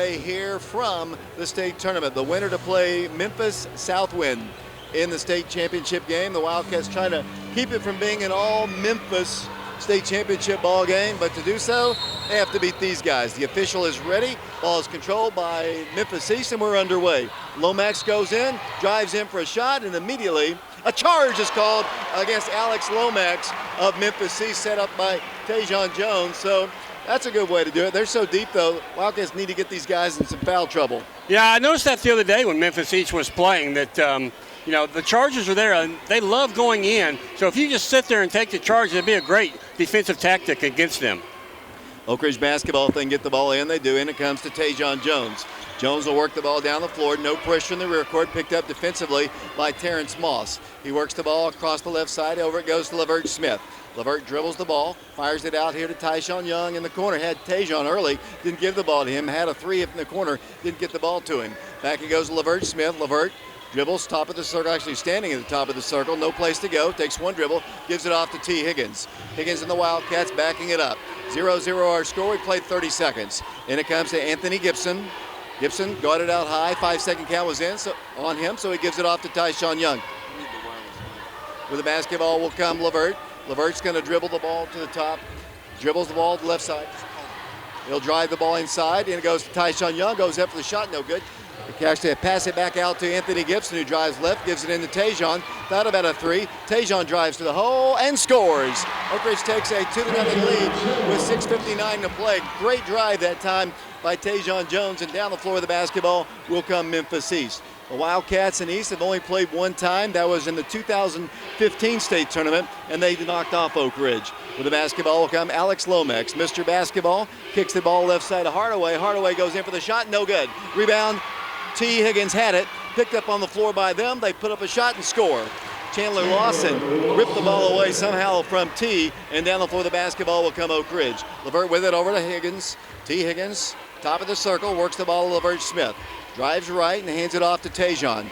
away here from the state tournament. The winner to play Memphis Southwind in the state championship game. The Wildcats trying to keep it from being an all Memphis state championship ball game, but to do so, they have to beat these guys. The official is ready. Ball is controlled by Memphis East, and we're underway. Lomax goes in, drives in for a shot, and immediately a charge is called against Alex Lomax of Memphis East, set up by Tajon Jones. So that's a good way to do it. They're so deep, though. Wildcats need to get these guys in some foul trouble. Yeah, I noticed that the other day when Memphis East was playing that, the charges are there, and they love going in. So if you just sit there and take the charge, it'd be a great defensive tactic against them. Oak Ridge basketball, if they can get the ball in, they do, and it comes to Tajon Jones. Jones will work the ball down the floor. No pressure in the rear court, picked up defensively by Terrence Moss. He works the ball across the left side. Over it goes to Lavert Smith. Lavert dribbles the ball, fires it out here to Tyshawn Young in the corner. Had Tajon early, didn't give the ball to him. Had a three in the corner, didn't get the ball to him. Back it goes to Lavert Smith. Lavert dribbles, top of the circle, actually standing at the top of the circle. No place to go, takes one dribble, gives it off to Tee Higgins. Higgins and the Wildcats backing it up. 0-0 our score, we played 30 seconds. And it comes to Anthony Gibson. Gibson got it out high, 5-second count was in on him, so he gives it off to Tyshawn Young. With the basketball will come Lavert. Lavert's going to dribble the ball to the top, dribbles the ball to the left side. He'll drive the ball inside, and it goes to Tyshawn Young, goes up for the shot, no good. Actually, pass it back out to Anthony Gibson, who drives left, gives it into Tajon. Thought about a three. Tajon drives to the hole and scores. Oak Ridge takes a 2-0 lead with 6:59 to play. Great drive that time by Tajon Jones, and down the floor of the basketball will come Memphis East. The Wildcats in East have only played one time. That was in the 2015 state tournament, and they knocked off Oak Ridge. With the basketball will come Alex Lomax. Mr. Basketball kicks the ball left side to Hardaway. Hardaway goes in for the shot, no good. Rebound, Tee Higgins had it, picked up on the floor by them. They put up a shot and score. Chandler Lawson ripped the ball away somehow from Tee, and down the floor of the basketball will come Oak Ridge. Lavert with it over to Higgins. Tee Higgins, top of the circle, works the ball to Lavert Smith. Drives right and hands it off to Tajon.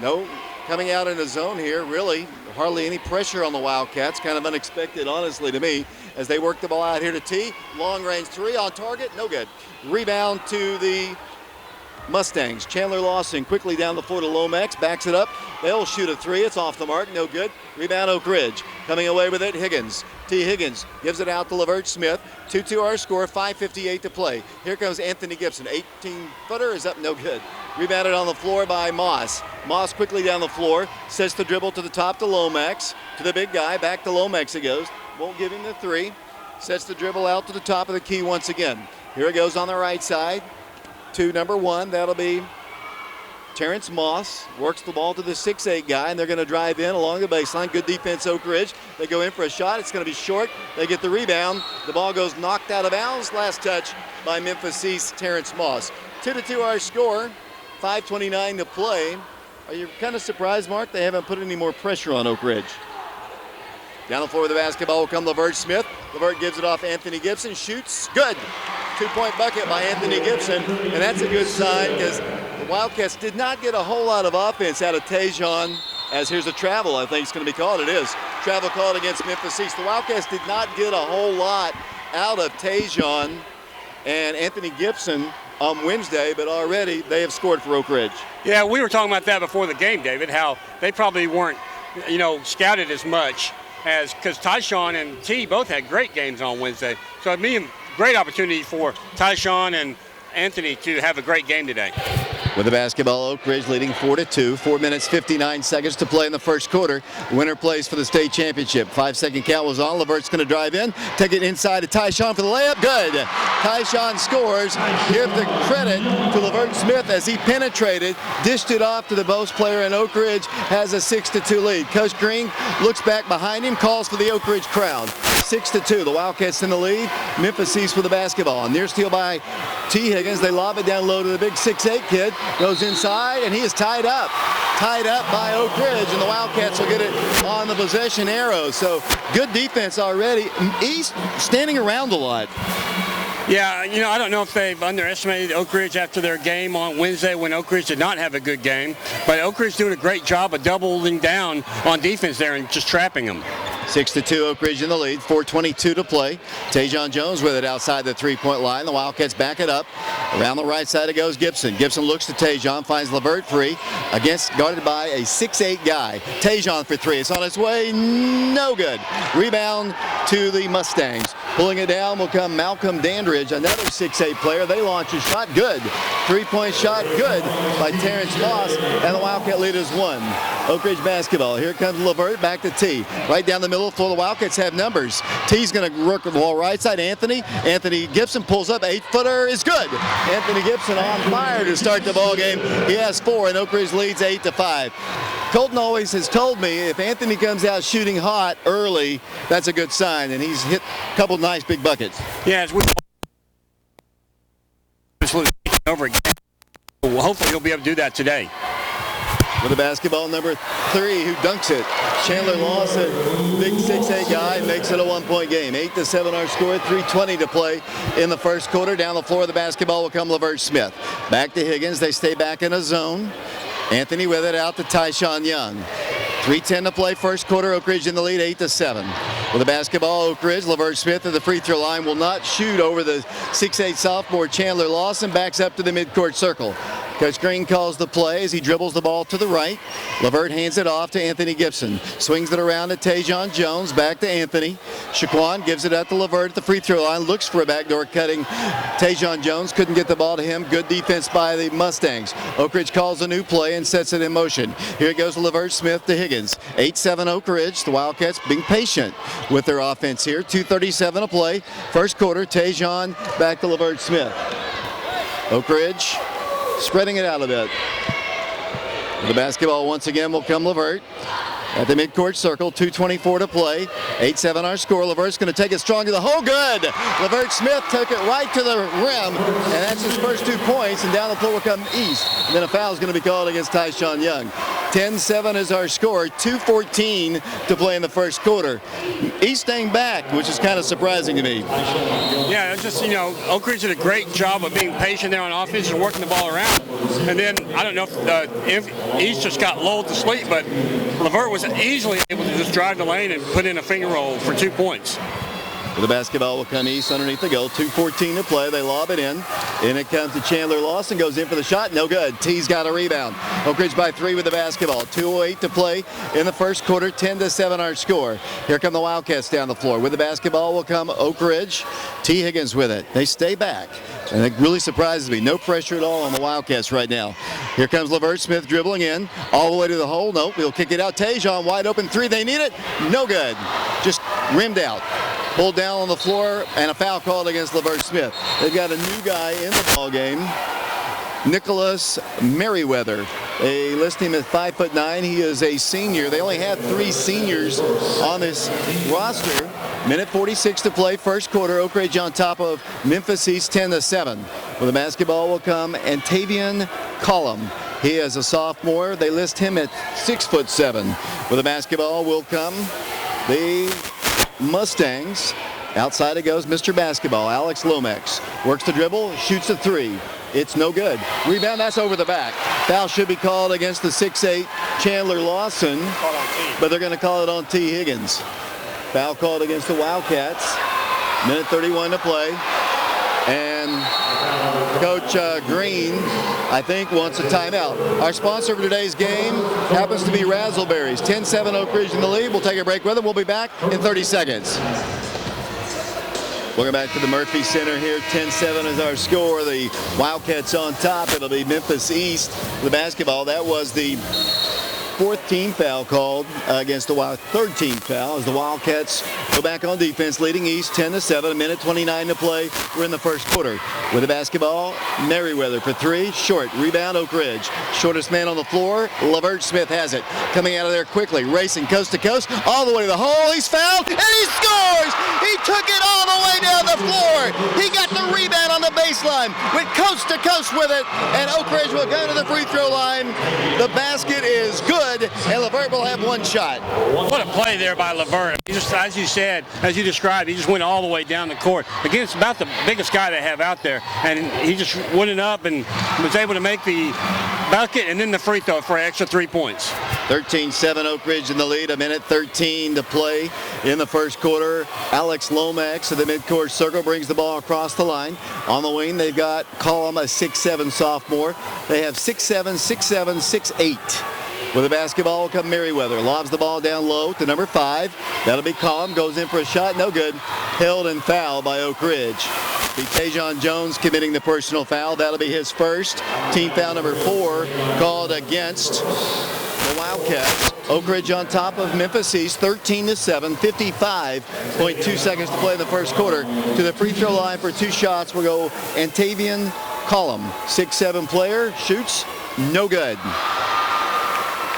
No, coming out in the zone here, really hardly any pressure on the Wildcats. Kind of unexpected, honestly, to me, as they work the ball out here to Tee. Long range three on target, no good. Rebound to the Mustangs. Chandler Lawson quickly down the floor to Lomax, backs it up. They'll shoot a three. It's off the mark, no good. Rebound Oak Ridge. Coming away with it, Higgins. Tee Higgins gives it out to Lavert Smith. 2-2 our score, 5:58 to play. Here comes Anthony Gibson. 18-footer is up, no good. Rebounded on the floor by Moss. Moss quickly down the floor, sets the dribble to the top to Lomax. To the big guy, back to Lomax it goes. Won't give him the three. Sets the dribble out to the top of the key once again. Here it goes on the right side to number one. That'll be Terrence Moss. Works the ball to the 6'8 guy, and they're going to drive in along the baseline. Good defense, Oak Ridge. They go in for a shot. It's going to be short. They get the rebound. The ball goes knocked out of bounds. Last touch by Memphis East, Terrence Moss. 2-2 our score. 5:29 to play. Are you kind of surprised, Mark, they haven't put any more pressure on Oak Ridge? Down the floor with the basketball will come Lavert Smith. Lavert gives it off Anthony Gibson. Shoots. Good. 2-point bucket by Anthony Gibson. And that's a good sign because the Wildcats did not get a whole lot of offense out of Tajon. As here's a travel, I think it's going to be called. It is. Travel called against Memphis East. The Wildcats did not get a whole lot out of Tajon and Anthony Gibson on Wednesday, but already they have scored for Oak Ridge. Yeah, we were talking about that before the game, David, how they probably weren't, scouted as much as because Tyshawn and Tee both had great games on Wednesday. So it'd be a great opportunity for Tyshawn and Anthony to have a great game today. With the basketball, Oak Ridge leading 4-2. 4 minutes, 59 seconds to play in the first quarter. The winner plays for the state championship. 5-second count was on. Lavert's going to drive in. Take it inside to Tyshawn for the layup. Good. Tyshawn scores. Give the credit to Lavert Smith as he penetrated, dished it off to the post player, and Oak Ridge has a 6-2 lead. Coach Green looks back behind him, calls for the Oak Ridge crowd. 6-2. The Wildcats in the lead. Memphis East with the basketball. Near steal by Tee Higgins. They lob it down low to the big 6'8 kid. Goes inside, and he is tied up. Tied up by Oak Ridge, and the Wildcats will get it on the possession arrow. So good defense already. East standing around a lot. Yeah, I don't know if they've underestimated Oak Ridge after their game on Wednesday when Oak Ridge did not have a good game. But Oak Ridge doing a great job of doubling down on defense there and just trapping them. 6-2, Oak Ridge in the lead. 4:22 to play. Tajon Jones with it outside the three-point line. The Wildcats back it up. Around the right side it goes Gibson. Gibson looks to Tajon, finds LeVert free. Guarded by a 6'8 guy. Tajon for three. It's on its way. No good. Rebound to the Mustangs. Pulling it down will come Malcolm Dandridge, another 6'8 player. They launch a shot. Good. Three-point shot. Good by Terrence Moss. And the Wildcat lead is 1. Oak Ridge basketball. Here comes LeVert back to Tee. Right down the middle of the floor. The Wildcats have numbers. Tee's going to work the ball right side. Anthony Gibson pulls up. 8-footer is good. Anthony Gibson on fire to start the ball game. He has 4, and Oak Ridge leads 8-5. Colton always has told me if Anthony comes out shooting hot early, that's a good sign, and he's hit a couple nice big buckets. Yeah, as we over again. Well, hopefully he'll be able to do that today. With the basketball, number 3, who dunks it. Chandler Lawson, big 6'8 guy, makes it a 1-point game. 8-7 our score, 3:20 to play in the first quarter. Down the floor, the basketball will come LeVert Smith. Back to Higgins, they stay back in a zone. Anthony with it out to Tyshawn Young. 3:10 to play, first quarter. Oak Ridge in the lead, 8-7. With the basketball, Oak Ridge, LeVert Smith at the free throw line will not shoot over the 6'8 sophomore Chandler Lawson. Backs up to the midcourt circle. Coach Green calls the play as he dribbles the ball to the right. LeVert hands it off to Anthony Gibson. Swings it around to Tajon Jones. Back to Anthony. Shaquan gives it out to LeVert at the free throw line. Looks for a backdoor cutting. Tajon Jones couldn't get the ball to him. Good defense by the Mustangs. Oak Ridge calls a new play and sets it in motion. Here it goes to LeVert Smith to Higgins. 8-7 Oak Ridge. The Wildcats being patient with their offense here. 2:37 to play. First quarter. Tajon back to LeVert Smith. Oak Ridge spreading it out a bit. The basketball once again will come LeVert at the midcourt circle. 2:24 to play. 8-7 our score. LeVert's going to take it strong to the hole. Good. LeVert Smith took it right to the rim, and that's his first 2 points. And down the floor will come East. And then a foul is going to be called against Tyshawn Young. 10-7 is our score. 2:14 to play in the first quarter. East staying back, which is kind of surprising to me. Yeah, it's just, Oak Ridge did a great job of being patient there on offense and working the ball around. And then, I don't know if East just got lulled to sleep, but LeVert was easily able to just drive the lane and put in a finger roll for 2 points. The basketball will come East underneath the goal. 2:14 to play. They lob it in. In it comes to Chandler Lawson. Goes in for the shot. No good. Tee's got a rebound. Oak Ridge by 3 with the basketball. 2:08 to play in the first quarter. 10-7 our score. Here come the Wildcats down the floor. With the basketball will come Oak Ridge. Tee Higgins with it. They stay back. And it really surprises me. No pressure at all on the Wildcats right now. Here comes LeVert Smith dribbling in. All the way to the hole. Nope. He'll kick it out. Tajon wide open 3. They need it. No good. Just rimmed out. Pulled down on the floor, and a foul called against LeVert Smith. They've got a new guy in the ball game, Nicholas Merriweather. They list him at 5'9". He is a senior. They only had 3 seniors on this roster. Minute 46 to play, first quarter. Oak Ridge on top of Memphis East 10-7. With the basketball will come Antavian Collum. He is a sophomore. They list him at 6'7". With the basketball will come the Mustangs. Outside it goes Mr. Basketball, Alex Lomax. Works the dribble, shoots a 3. It's no good. Rebound, that's over the back. Foul should be called against the 6'8 Chandler Lawson, but they're going to call it on Tee Higgins. Foul called against the Wildcats. Minute 31 to play. And Coach Green, I think, wants a timeout. Our sponsor for today's game happens to be Razzleberries. 10-7 Oak Ridge in the lead. We'll take a break with them. We'll be back in 30 seconds. Welcome back to the Murphy Center here. 10-7 is our score. The Wildcats on top. It'll be Memphis East. The basketball, that was the 4th team foul called against the 3rd team foul as the Wildcats go back on defense, leading East 10-7. A minute 29 to play. We're in the first quarter. With the basketball, Merriweather for 3, short. Rebound, Oak Ridge. Shortest man on the floor, LeVert Smith has it. Coming out of there quickly, racing coast to coast, all the way to the hole. He's fouled, and he scores! He took it all the way down the floor. He got the rebound on the baseline, went coast to coast with it, and Oak Ridge will go to the free throw line. The basket is good, and LeVert will have 1 shot. What a play there by LeVert. He just, as you said, as you described, he just went all the way down the court. Again, it's about the biggest guy they have out there, and he just went it up and was able to make the bucket and then the free throw for an extra 3 points. 13-7 Oak Ridge in the lead. 1:13 to play in the first quarter. Alex Lomax of the midcourt circle brings the ball across the line. On the wing, they've got Collum, a 6'7 sophomore. They have 6'7, 6'7, 6'8. With the basketball will come Merriweather. Lobs the ball down low to number 5. That'll be Collum. Goes in for a shot. No good. Held and fouled by Oak Ridge. Be Tajon Jones committing the personal foul. That'll be his first. Team foul number 4 called against the Wildcats. Oak Ridge on top of Memphis East, 13-7, 55.2 seconds to play in the first quarter. To the free throw line for 2 shots will go Antavian Collum. 6'7 player, shoots, no good.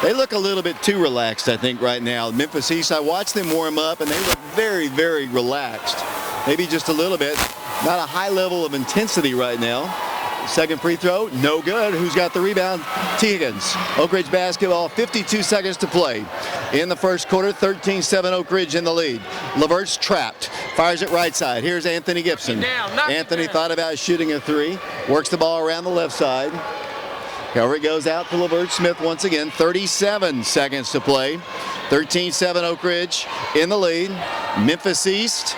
They look a little bit too relaxed, I think, right now. Memphis East, I watched them warm up, and they look very, very relaxed. Maybe just a little bit. Not a high level of intensity right now. Second free throw, no good. Who's got the rebound? Tee Higgins. Oak Ridge basketball, 52 seconds to play. In the first quarter, 13-7 Oak Ridge in the lead. Levert's trapped. Fires it right side. Here's Anthony Gibson. Anthony thought about shooting a 3. Works the ball around the left side. However, it goes out to Levert Smith once again. 37 seconds to play. 13-7 Oak Ridge in the lead. Memphis East,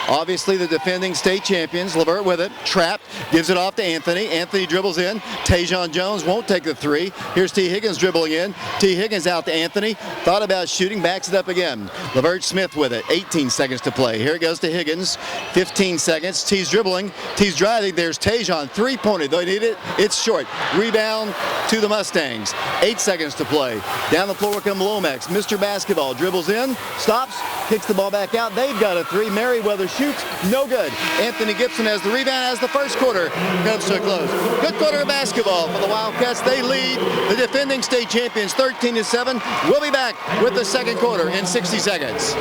obviously the defending state champions. Levert with it, trapped, gives it off to Anthony. Anthony dribbles in. Tajon Jones won't take the 3. Here's Tee Higgins dribbling in. Tee Higgins out to Anthony. Thought about shooting, backs it up again. Levert Smith with it. 18 seconds to play. Here it goes to Higgins. 15 seconds. Tee's dribbling. Tee's driving. There's Tajon. 3-pointer. They need it. It's short. Rebound to the Mustangs. 8 seconds to play. Down the floor will come Lomax. Mr. Basketball dribbles in, stops, kicks the ball back out. They've got a 3. Merriweather shoots, no good. Anthony Gibson has the rebound as the first quarter comes to a close. Good quarter of basketball for the Wildcats. They lead the defending state champions 13-7. We'll be back with the second quarter in 60 seconds.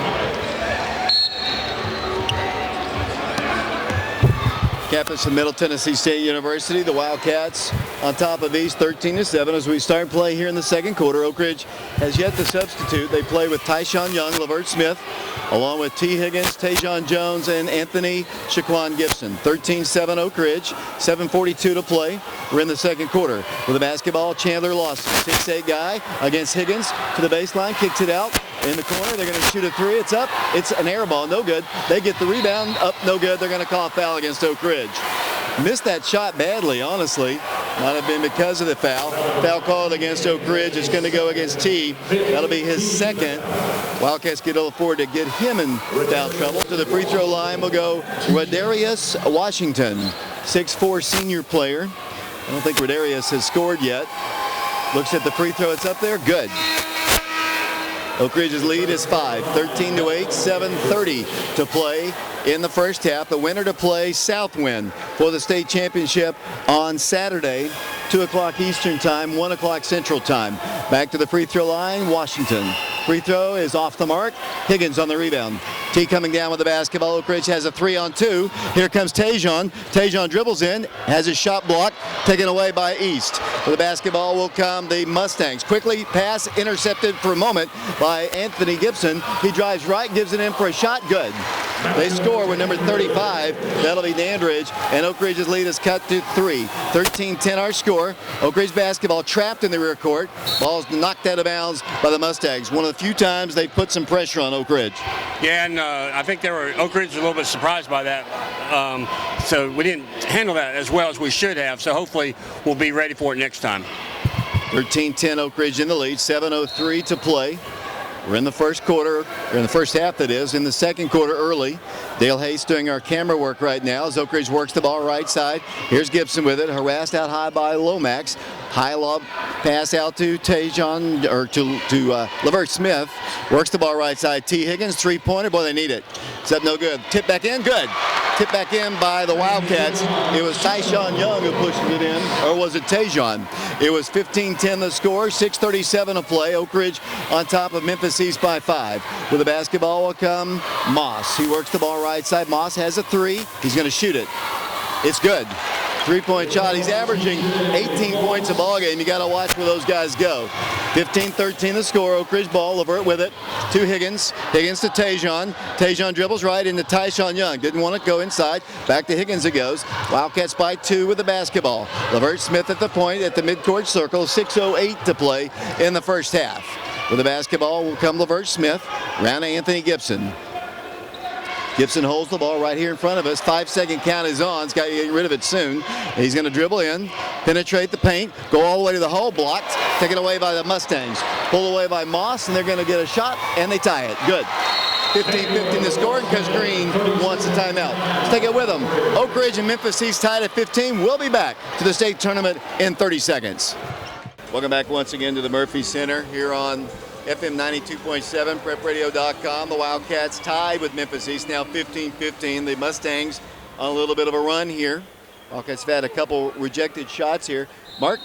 Campus of Middle Tennessee State University, the Wildcats on top of East 13-7 as we start play here in the second quarter. Oak Ridge has yet to substitute. They play with Tyshawn Young, Levert Smith, along with Tee Higgins, Tajon Jones, and Anthony Shaquan Gibson. 13-7 Oak Ridge, 7:42 to play. We're in the second quarter. With the basketball, Chandler Lawson, 6'8 guy against Higgins to the baseline, kicks it out. In the corner, they're going to shoot a 3. It's up. It's an air ball. No good. They get the rebound. Up. No good. They're going to call a foul against Oak Ridge. Missed that shot badly, honestly. Might have been because of the foul. Foul called against Oak Ridge. It's going to go against T. That'll be his second. Wildcats can afford to get him in foul trouble. To the free throw line will go Rodarius Washington, 6'4 senior player. I don't think Rodarius has scored yet. Looks at the free throw. It's up there. Good. Oak Ridge's lead is 5, 13-8, 7:30 to play in the first half. The winner to play Southwind for the state championship on Saturday, 2 o'clock Eastern time, 1 o'clock Central time. Back to the free throw line, Washington. Free throw is off the mark. Higgins on the rebound. T coming down with the basketball. Oak Ridge has a 3-on-2. Here comes Tajon. Tajon dribbles in, has his shot blocked, taken away by East. With the basketball will come the Mustangs. Quickly pass intercepted for a moment by Anthony Gibson. He drives right, gives it in for a shot. Good. They score with number 35. That'll be Dandridge. And Oak Ridge's lead is cut to 3. 13-10 our score. Oak Ridge basketball trapped in the rear court. Ball's knocked out of bounds by the Mustangs. One of the few times they put some pressure on Oak Ridge. Yeah, and I think Oak Ridge was a little bit surprised by that. So we didn't handle that as well as we should have. So hopefully we'll be ready for it next time. 13-10 Oak Ridge in the lead. 7:03 to play. We're in the first quarter, or in the first half that is. In the second quarter early. Dale Hayes doing our camera work right now as Oak Ridge works the ball right side. Here's Gibson with it, harassed out high by Lomax. High lob pass out to Tajon, or to Levert Smith. Works the ball right side. Tee Higgins, 3-pointer. Boy, they need it. It's up no good. Tip back in, good. Tip back in by the Wildcats. It was Tyshawn Young who pushed it in, or was it Tajon? It was 15-10 the score, 6:37 to play. Oak Ridge on top of Memphis East by 5. With the basketball will come Moss. He works the ball right side. Moss has a 3. He's going to shoot it. It's good. 3-point shot. He's averaging 18 points a ball game. You got to watch where those guys go. 15-13 the score. Oak Ridge ball. Levert with it to Higgins. Higgins to Tajon. Tajon dribbles right into Tyshawn Young. Didn't want to go inside. Back to Higgins it goes. Wildcats by 2 with the basketball. Levert Smith at the point at the midcourt circle. 6:08 to play in the first half. With the basketball will come Levert Smith. Round to Anthony Gibson. Gibson holds the ball right here in front of us. 5-second count is on. He's got to get rid of it soon. He's going to dribble in, penetrate the paint, go all the way to the hole, blocked, taken away by the Mustangs. Pulled away by Moss, and they're going to get a shot, and they tie it. Good. 15-15 to score because Green wants a timeout. Let's take it with them. Oak Ridge and Memphis East tied at 15. We'll be back to the state tournament in 30 seconds. Welcome back once again to the Murphy Center here on FM 92.7, prepradio.com. The Wildcats tied with Memphis East, now 15-15. The Mustangs on a little bit of a run here. Wildcats have had a couple rejected shots here. Mark?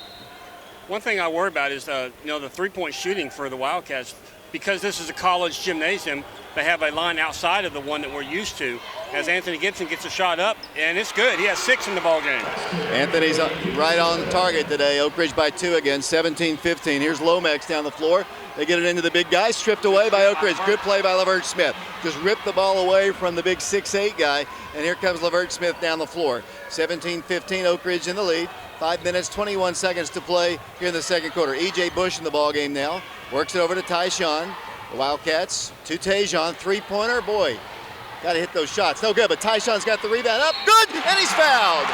One thing I worry about is the three-point shooting for the Wildcats. Because this is a college gymnasium, they have a line outside of the one that we're used to. As Anthony Gibson gets a shot up, and it's good. He has 6 in the ball game. Anthony's right on target today. Oak Ridge by 2 again, 17-15. Here's Lomax down the floor. They get it into the big guy, stripped away by Oak Ridge. Good play by Levert Smith. Just ripped the ball away from the big 6'8 guy, and here comes Levert Smith down the floor. 17-15, Oak Ridge in the lead. 5 minutes, 21 seconds to play here in the second quarter. E.J. Bush in the ball game now. Works it over to Tyshawn. The Wildcats to Tajon. Three-pointer, boy. Got to hit those shots. No good, but Tyshawn's got the rebound up. Good, and he's fouled.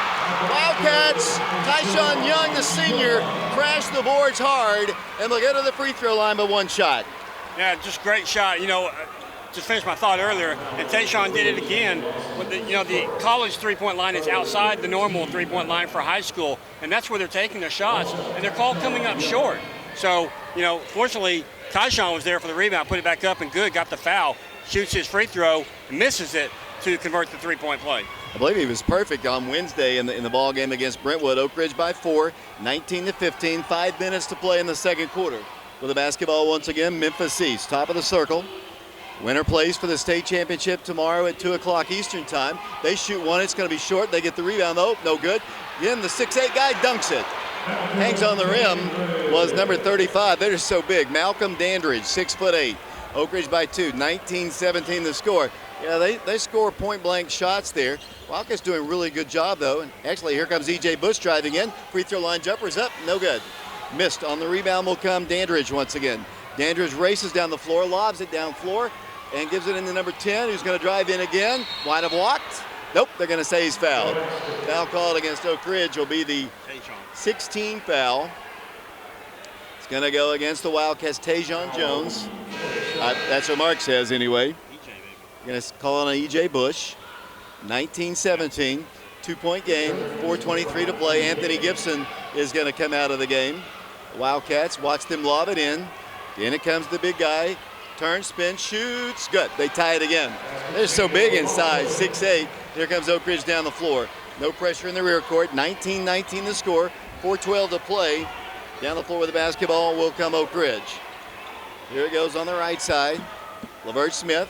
Wildcats, Tyshawn Young, the senior, crashed the boards hard, and they'll go to the free throw line by 1 shot. Yeah, just great shot. Just finished my thought earlier, and Tayshawn did it again. The college three-point line is outside the normal three-point line for high school, and that's where they're taking their shots, and they're all coming up short. So, fortunately, Tyshawn was there for the rebound, put it back up, and good, got the foul. Shoots his free throw and misses it to convert the three-point play. I believe he was perfect on Wednesday in the ball game against Brentwood. Oak Ridge by 4, 19-15, 5 minutes to play in the second quarter. With the basketball once again, Memphis East, top of the circle. Winner plays for the state championship tomorrow at 2 o'clock Eastern time. They shoot one, it's going to be short. They get the rebound though, no good. Again, the 6'8 guy dunks it. Hangs on the rim was number 35. They're just so big. Malcolm Dandridge, 6'8". Oak Ridge by 2, 19-17 the score. Yeah, they score point-blank shots there. Wildcats doing a really good job, though. And actually, here comes E.J. Bush driving in. Free throw line jumper's up, no good. Missed. On the rebound will come Dandridge once again. Dandridge races down the floor, lobs it down floor, and gives it into number 10, who's going to drive in again. Might have walked. Nope, they're going to say he's fouled. Foul called against Oak Ridge will be the 16 foul. It's going to go against the Wildcats, Tajon Jones. That's what Mark says anyway. Going to call on E.J. Bush. 19-17, 2-point game, 4:23 to play. Anthony Gibson is going to come out of the game. The Wildcats watch them lob it in. In it comes the big guy. Turn, spin, shoots. Good. They tie it again. They're so big in size, 6'8". Here comes Oak Ridge down the floor. No pressure in the rear court. 19-19 the score. 4:12 to play. Down the floor with the basketball will come Oak Ridge. Here it goes on the right side. Levert Smith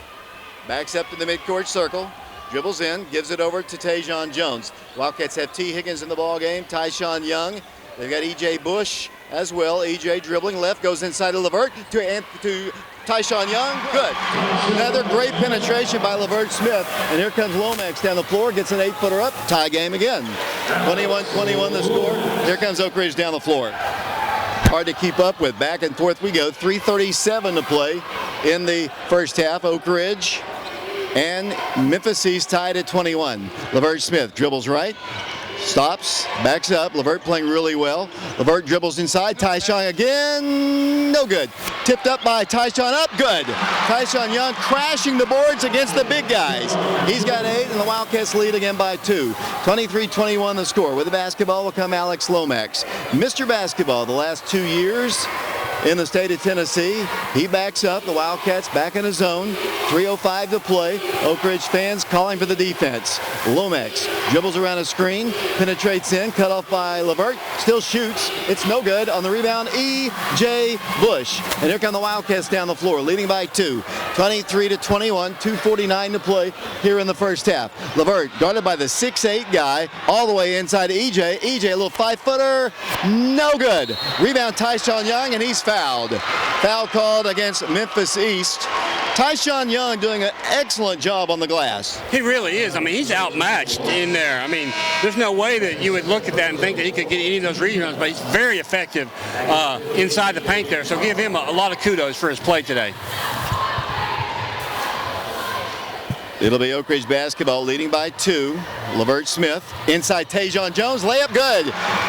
backs up to the midcourt circle. Dribbles in, gives it over to Tajon Jones. Wildcats have Tee Higgins in the ball game. Tyshawn Young. They've got E.J. Bush as well. E.J. dribbling left, goes inside to Levert to Tyshawn Young. Good. Another great penetration by Levert Smith. And here comes Lomax down the floor, gets an 8-footer up. Tie game again. 21-21 the score. Here comes Oak Ridge down the floor. Hard to keep up with. Back and forth we go. 3:37 to play in the first half. Oak Ridge and Memphis East tied at 21. Levert Smith dribbles right, stops, backs up. Levert playing really well. Levert dribbles inside. Tyshawn again, no good. Tipped up by Tyshawn, up, good. Tyshawn Young crashing the boards against the big guys. He's got 8, and the Wildcats lead again by 2. 23-21 the score. With the basketball will come Alex Lomax. Mr. Basketball the last 2 years in the state of Tennessee. He backs up. The Wildcats back in his zone. 3:05 to play. Oak Ridge fans calling for the defense. Lomax dribbles around a screen, penetrates in, cut off by Levert, still shoots. It's no good. On the rebound, E.J. Bush. And here come the Wildcats down the floor, leading by 2. 23-21, 2:49 to play here in the first half. Levert guarded by the 6'8 guy, all the way inside to E.J. E.J. a little 5-footer, no good. Rebound Tyshawn Young, and he's fouled. Foul called against Memphis East. Tyshawn Young doing an excellent job on the glass. He really is. I mean, he's outmatched in there. I mean, there's no way that you would look at that and think that he could get any of those rebounds, but he's very effective inside the paint there. So give him a lot of kudos for his play today. It'll be Oak Ridge basketball leading by 2. LaVert Smith inside Tajon Jones, layup good.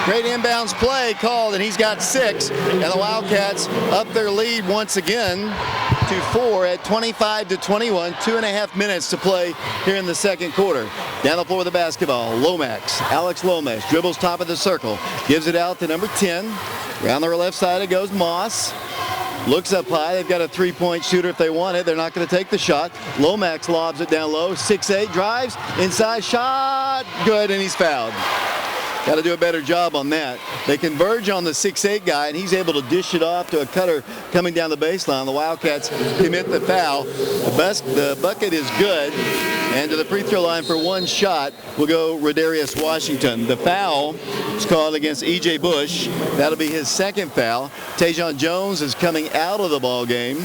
Great inbounds play called, and he's got 6. And the Wildcats up their lead once again to 4 at 25-21. 2.5 minutes to play here in the second quarter. Down the floor with the basketball, Lomax, Alex Lomax dribbles top of the circle, gives it out to number 10. Around the left side it goes Moss. Looks up high. They've got a three-point shooter if they want it. They're not going to take the shot. Lomax lobs it down low. 6'8", drives. Inside shot. Good, and he's fouled. Got to do a better job on that. They converge on the 6'8" guy, and he's able to dish it off to a cutter coming down the baseline. The Wildcats commit the foul. The bucket is good. And to the free throw line for one shot will go Rodarius Washington. The foul is called against E.J. Bush. That'll be his second foul. Tajon Jones is coming out of the ball game.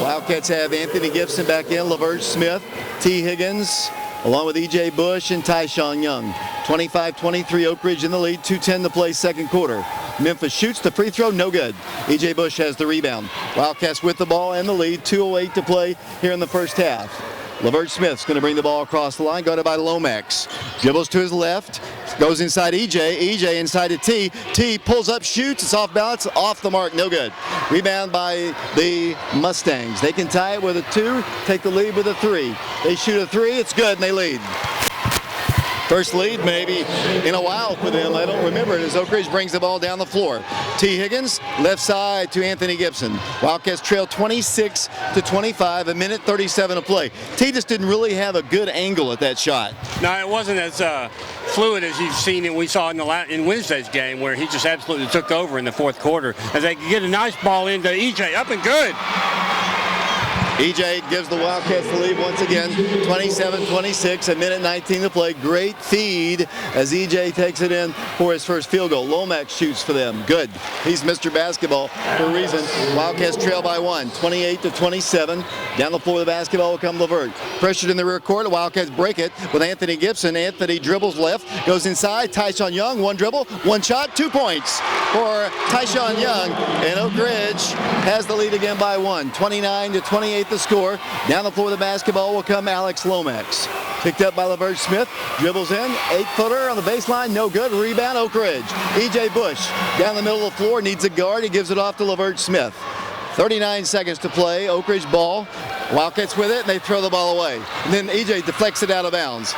Wildcats have Anthony Gibson back in, LaVert Smith, Tee Higgins, along with E.J. Bush and Tyshawn Young. 25-23, Oak Ridge in the lead, 2:10 to play second quarter. Memphis shoots the free throw, no good. E.J. Bush has the rebound. Wildcats with the ball and the lead, 2:08 to play here in the first half. LaVert Smith's going to bring the ball across the line, guarded by Lomax. Dribbles to his left, goes inside E.J. E.J. inside to T. T pulls up, shoots, it's off balance, off the mark, no good. Rebound by the Mustangs. They can tie it with a 2, take the lead with a 3. They shoot a 3, it's good, and they lead. First lead maybe in a while for them. I don't remember it as Oak Ridge brings the ball down the floor. Tee Higgins, left side to Anthony Gibson. Wildcats trail 26-25, a minute 37 to play. T just didn't really have a good angle at that shot. No, it wasn't as fluid as you've seen and we saw in Wednesday's game, where he just absolutely took over in the fourth quarter as they could get a nice ball into E.J. up and good. E.J. gives the Wildcats the lead once again, 27-26, a minute 19 to play. Great feed as E.J. takes it in for his first field goal. Lomax shoots for them. Good. He's Mr. Basketball for a reason. Wildcats trail by 1, 28-27. Down the floor of the basketball will come LaVert. Pressured in the rear court. The Wildcats break it with Anthony Gibson. Anthony dribbles left, goes inside. Tyshawn Young, one dribble, one shot, 2 points for Tyshawn Young. And Oak Ridge has the lead again by 1, 29-28. The score. Down the floor of the basketball will come Alex Lomax. Picked up by LaVert Smith, dribbles in, 8-footer on the baseline, no good. Rebound, Oak Ridge. E.J. Bush down the middle of the floor, needs a guard. He gives it off to LaVert Smith. 39 seconds to play. Oak Ridge ball. Wildcats with it, and they throw the ball away. And then E.J. deflects it out of bounds.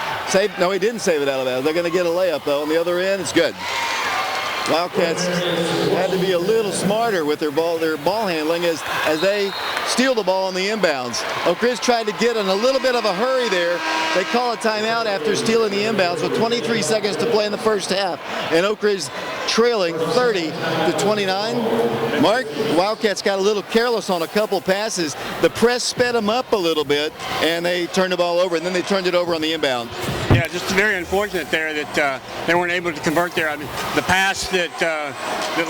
No, he didn't save it out of bounds. They're going to get a layup, though. On the other end, it's good. Wildcats had to be a little smarter with their ball handling as they steal the ball on the inbounds. Oak Ridge tried to get in a little bit of a hurry there. They call a timeout after stealing the inbounds with 23 seconds to play in the first half. And Oak Ridge trailing 30-29. Mark, Wildcats got a little careless on a couple passes. The press sped them up a little bit, and they turned the ball over, and then they turned it over on the inbound. Yeah, just very unfortunate there that they weren't able to convert there. I mean, the pass that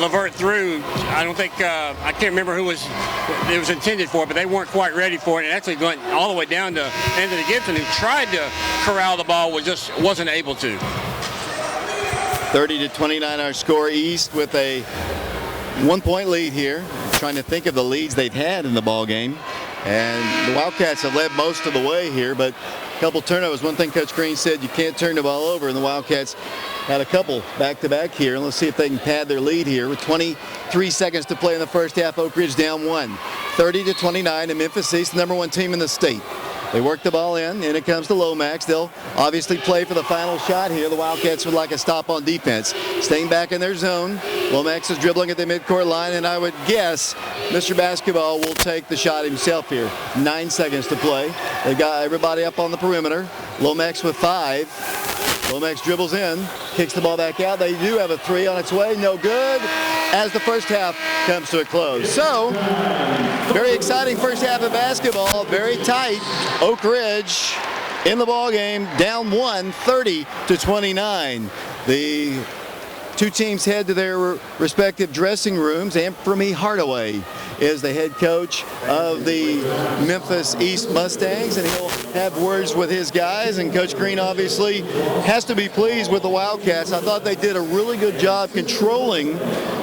LaVert threw, I don't think, I can't remember who it was intended for, but they weren't quite ready for it. And actually going all the way down to Anthony Gibson, who tried to corral the ball, just wasn't able to. 30-29 our score. East with a 1-point lead here. Trying to think of the leads they've had in the ball game. And the Wildcats have led most of the way here, but a couple turnovers. One thing Coach Green said, you can't turn the ball over, and the Wildcats had a couple back-to-back here. And let's see if they can pad their lead here with 23 seconds to play in the first half. Oak Ridge down 1, 30-29, and Memphis East, the #1 team in the state. They work the ball in, and it comes to Lomax. They'll obviously play for the final shot here. The Wildcats would like a stop on defense. Staying back in their zone. Lomax is dribbling at the midcourt line, and I would guess Mr. Basketball will take the shot himself here. 9 seconds to play. They've got everybody up on the perimeter. Lomax with 5. Lomax dribbles in, kicks the ball back out. They do have a 3 on its way, no good, as the first half comes to a close. So, very exciting first half of basketball, very tight. Oak Ridge in the ball game, down 1, 30-29. The Two teams head to their respective dressing rooms. Anthony Hardaway is the head coach of the Memphis East Mustangs, and he'll have words with his guys. And Coach Green obviously has to be pleased with the Wildcats. I thought they did a really good job controlling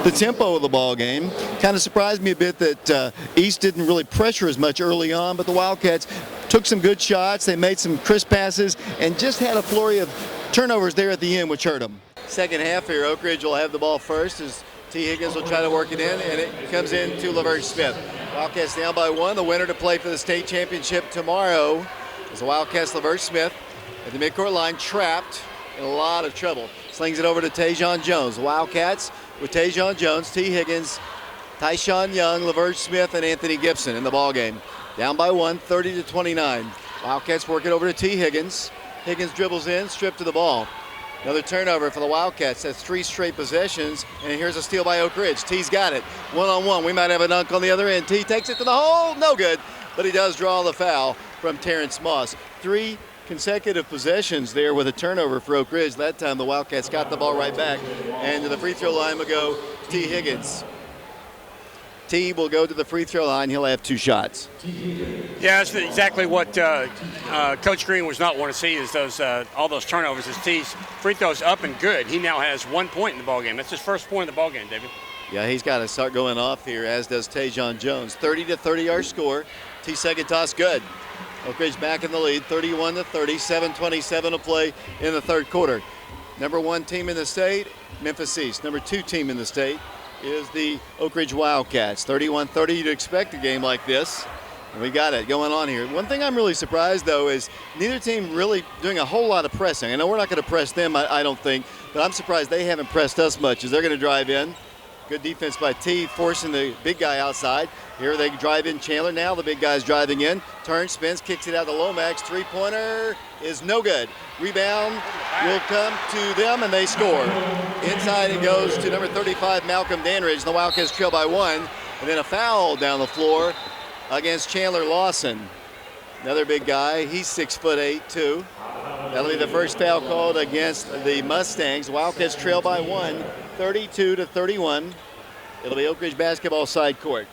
the tempo of the ball game. Kind of surprised me a bit that East didn't really pressure as much early on, but the Wildcats took some good shots. They made some crisp passes and just had a flurry of turnovers there at the end, which hurt them. Second half here, Oak Ridge will have the ball first as Tee Higgins will try to work it in, and it comes in to Laverne Smith. Wildcats down by 1. The winner to play for the state championship tomorrow is the Wildcats. Laverne Smith at the midcourt line, trapped in a lot of trouble. Slings it over to Tajon Jones. The Wildcats with Tajon Jones, Tee Higgins, Tyshawn Young, Laverne Smith, and Anthony Gibson in the ball game. Down by 1, 30-29. Wildcats work it over to Tee Higgins. Higgins dribbles in, stripped to the ball. Another turnover for the Wildcats. That's 3 straight possessions, and here's a steal by Oak Ridge. Tee's got it. One-on-one. We might have a dunk on the other end. Tee takes it to the hole. No good, but he does draw the foul from Terrence Moss. 3 consecutive possessions there with a turnover for Oak Ridge. That time the Wildcats got the ball right back, and to the free throw line will go Tee Higgins. Tee will go to the free throw line. He'll have 2 shots. Yeah, that's exactly what Coach Green was not wanting to see, is those all those turnovers. His Tee's free throws up and good. He now has 1 point in the ballgame. That's his first point in the ballgame, David. Yeah, he's got to start going off here, as does Tajon Jones. 30-30 our score. Tee second toss good. Oak Ridge back in the lead, 31-30, 7:27 to play in the third quarter. Number 1 team in the state, Memphis East. Number 2 team in the state is the Oak Ridge Wildcats. 31-30, you'd expect a game like this. And we got it going on here. One thing I'm really surprised, though, is neither team really doing a whole lot of pressing. I know we're not going to press them, I don't think, but I'm surprised they haven't pressed us much, as they're going to drive in. Good defense by Tee, forcing the big guy outside. Here they drive in Chandler. Now the big guy's driving in. Turns, spins, kicks it out to Lomax. Three-pointer is no good. Rebound will come to them, and they score. Inside it goes to number 35, Malcolm Danridge. The Wildcats trail by 1. And then a foul down the floor against Chandler Lawson. Another big guy. He's 6'8", too. That'll be the first foul called against the Mustangs. Wildcats trail by 1, 32-31. It'll be Oak Ridge basketball side court.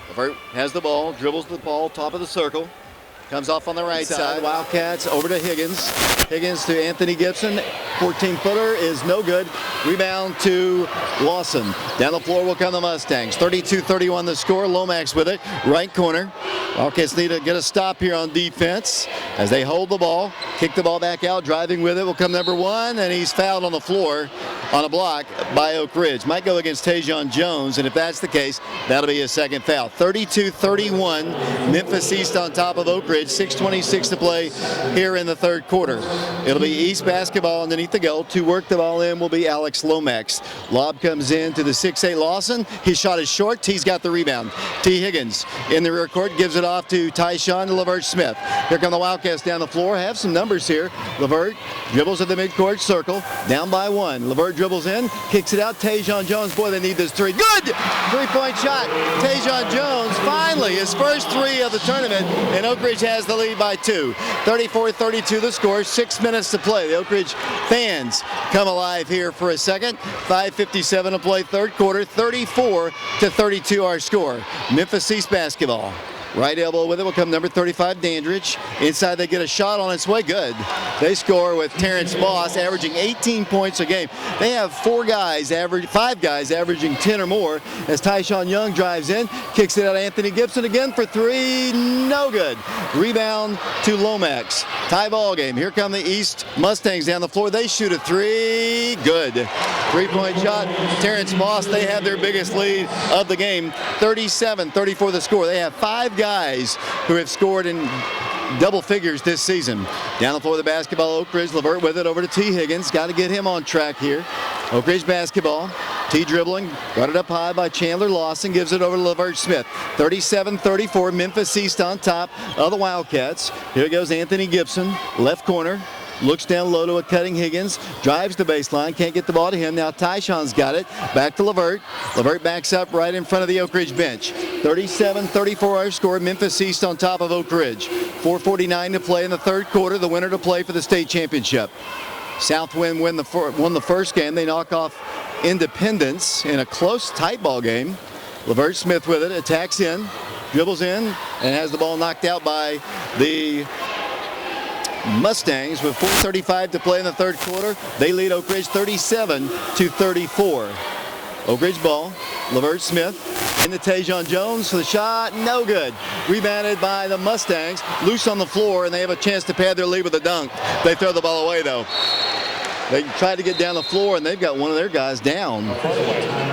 Levert has the ball, dribbles the ball, top of the circle. Comes off on the right side. Wildcats over to Higgins. Higgins to Anthony Gibson. 14-footer is no good. Rebound to Lawson. Down the floor will come the Mustangs. 32-31 the score. Lomax with it. Right corner. Wildcats need to get a stop here on defense as they hold the ball. Kick the ball back out. Driving with it will come number 1, and he's fouled on the floor on a block by Oak Ridge. Might go against Tajon Jones, and if that's the case, that'll be his second foul. 32-31. Memphis East on top of Oak Ridge. 6:26 to play here in the third quarter. It'll be East basketball underneath the goal. To work the ball in will be Alex Lomax. Lob comes in to the 6'8 Lawson. His shot is short. Tee's got the rebound. Tee Higgins in the rear court gives it off to Tyshawn to Lavert Smith. Here come the Wildcats down the floor. Have some numbers here. Lavert dribbles at the midcourt circle. Down by 1. Lavert dribbles in, kicks it out. Tajon Jones. Boy, they need this 3. Good! 3-point shot. Tajon Jones, finally, his first 3 of the tournament, and Oak Ridge has the lead by 2. 34-32 the score. 6 minutes to play. The Oak Ridge fans come alive here for a second. 5:57 to play third quarter. 34-32 our score. Memphis East basketball. Right elbow with it will come number 35, Dandridge. Inside they get a shot on its way. Good. They score with Terrence Moss averaging 18 points a game. They have 5 guys averaging 10 or more as Tyshawn Young drives in, kicks it out to Anthony Gibson again for 3. No good. Rebound to Lomax. Tie ball game. Here come the East Mustangs down the floor. They shoot a 3. Good. 3-point shot. Terrence Moss, they have their biggest lead of the game. 37-34 the score. They have 5 guys who have scored in double figures this season. Down the floor of the basketball, Oak Ridge. Lavert with it over to Tee Higgins. Got to get him on track here. Oak Ridge basketball. Tee dribbling. Got it up high by Chandler Lawson. Gives it over to Lavert Smith. 37-34. Memphis East on top of the Wildcats. Here goes Anthony Gibson. Left corner. Looks down low to a cutting Higgins. Drives the baseline. Can't get the ball to him. Now Tyshawn's got it. Back to Lavert. Lavert backs up right in front of the Oak Ridge bench. 37-34 our score. Memphis East on top of Oak Ridge. 4:49 to play in the third quarter. The winner to play for the state championship. Southwind won the first game. They knock off Independence in a close, tight ball game. Lavert Smith with it, attacks in, dribbles in, and has the ball knocked out by the Mustangs with 4:35 to play in the third quarter. They lead Oak Ridge 37-34. Oak Ridge ball, Lavert Smith into Tajon Jones for the shot, no good. Rebounded by the Mustangs, loose on the floor, and they have a chance to pad their lead with a dunk. They throw the ball away though. They try to get down the floor, and they've got one of their guys down.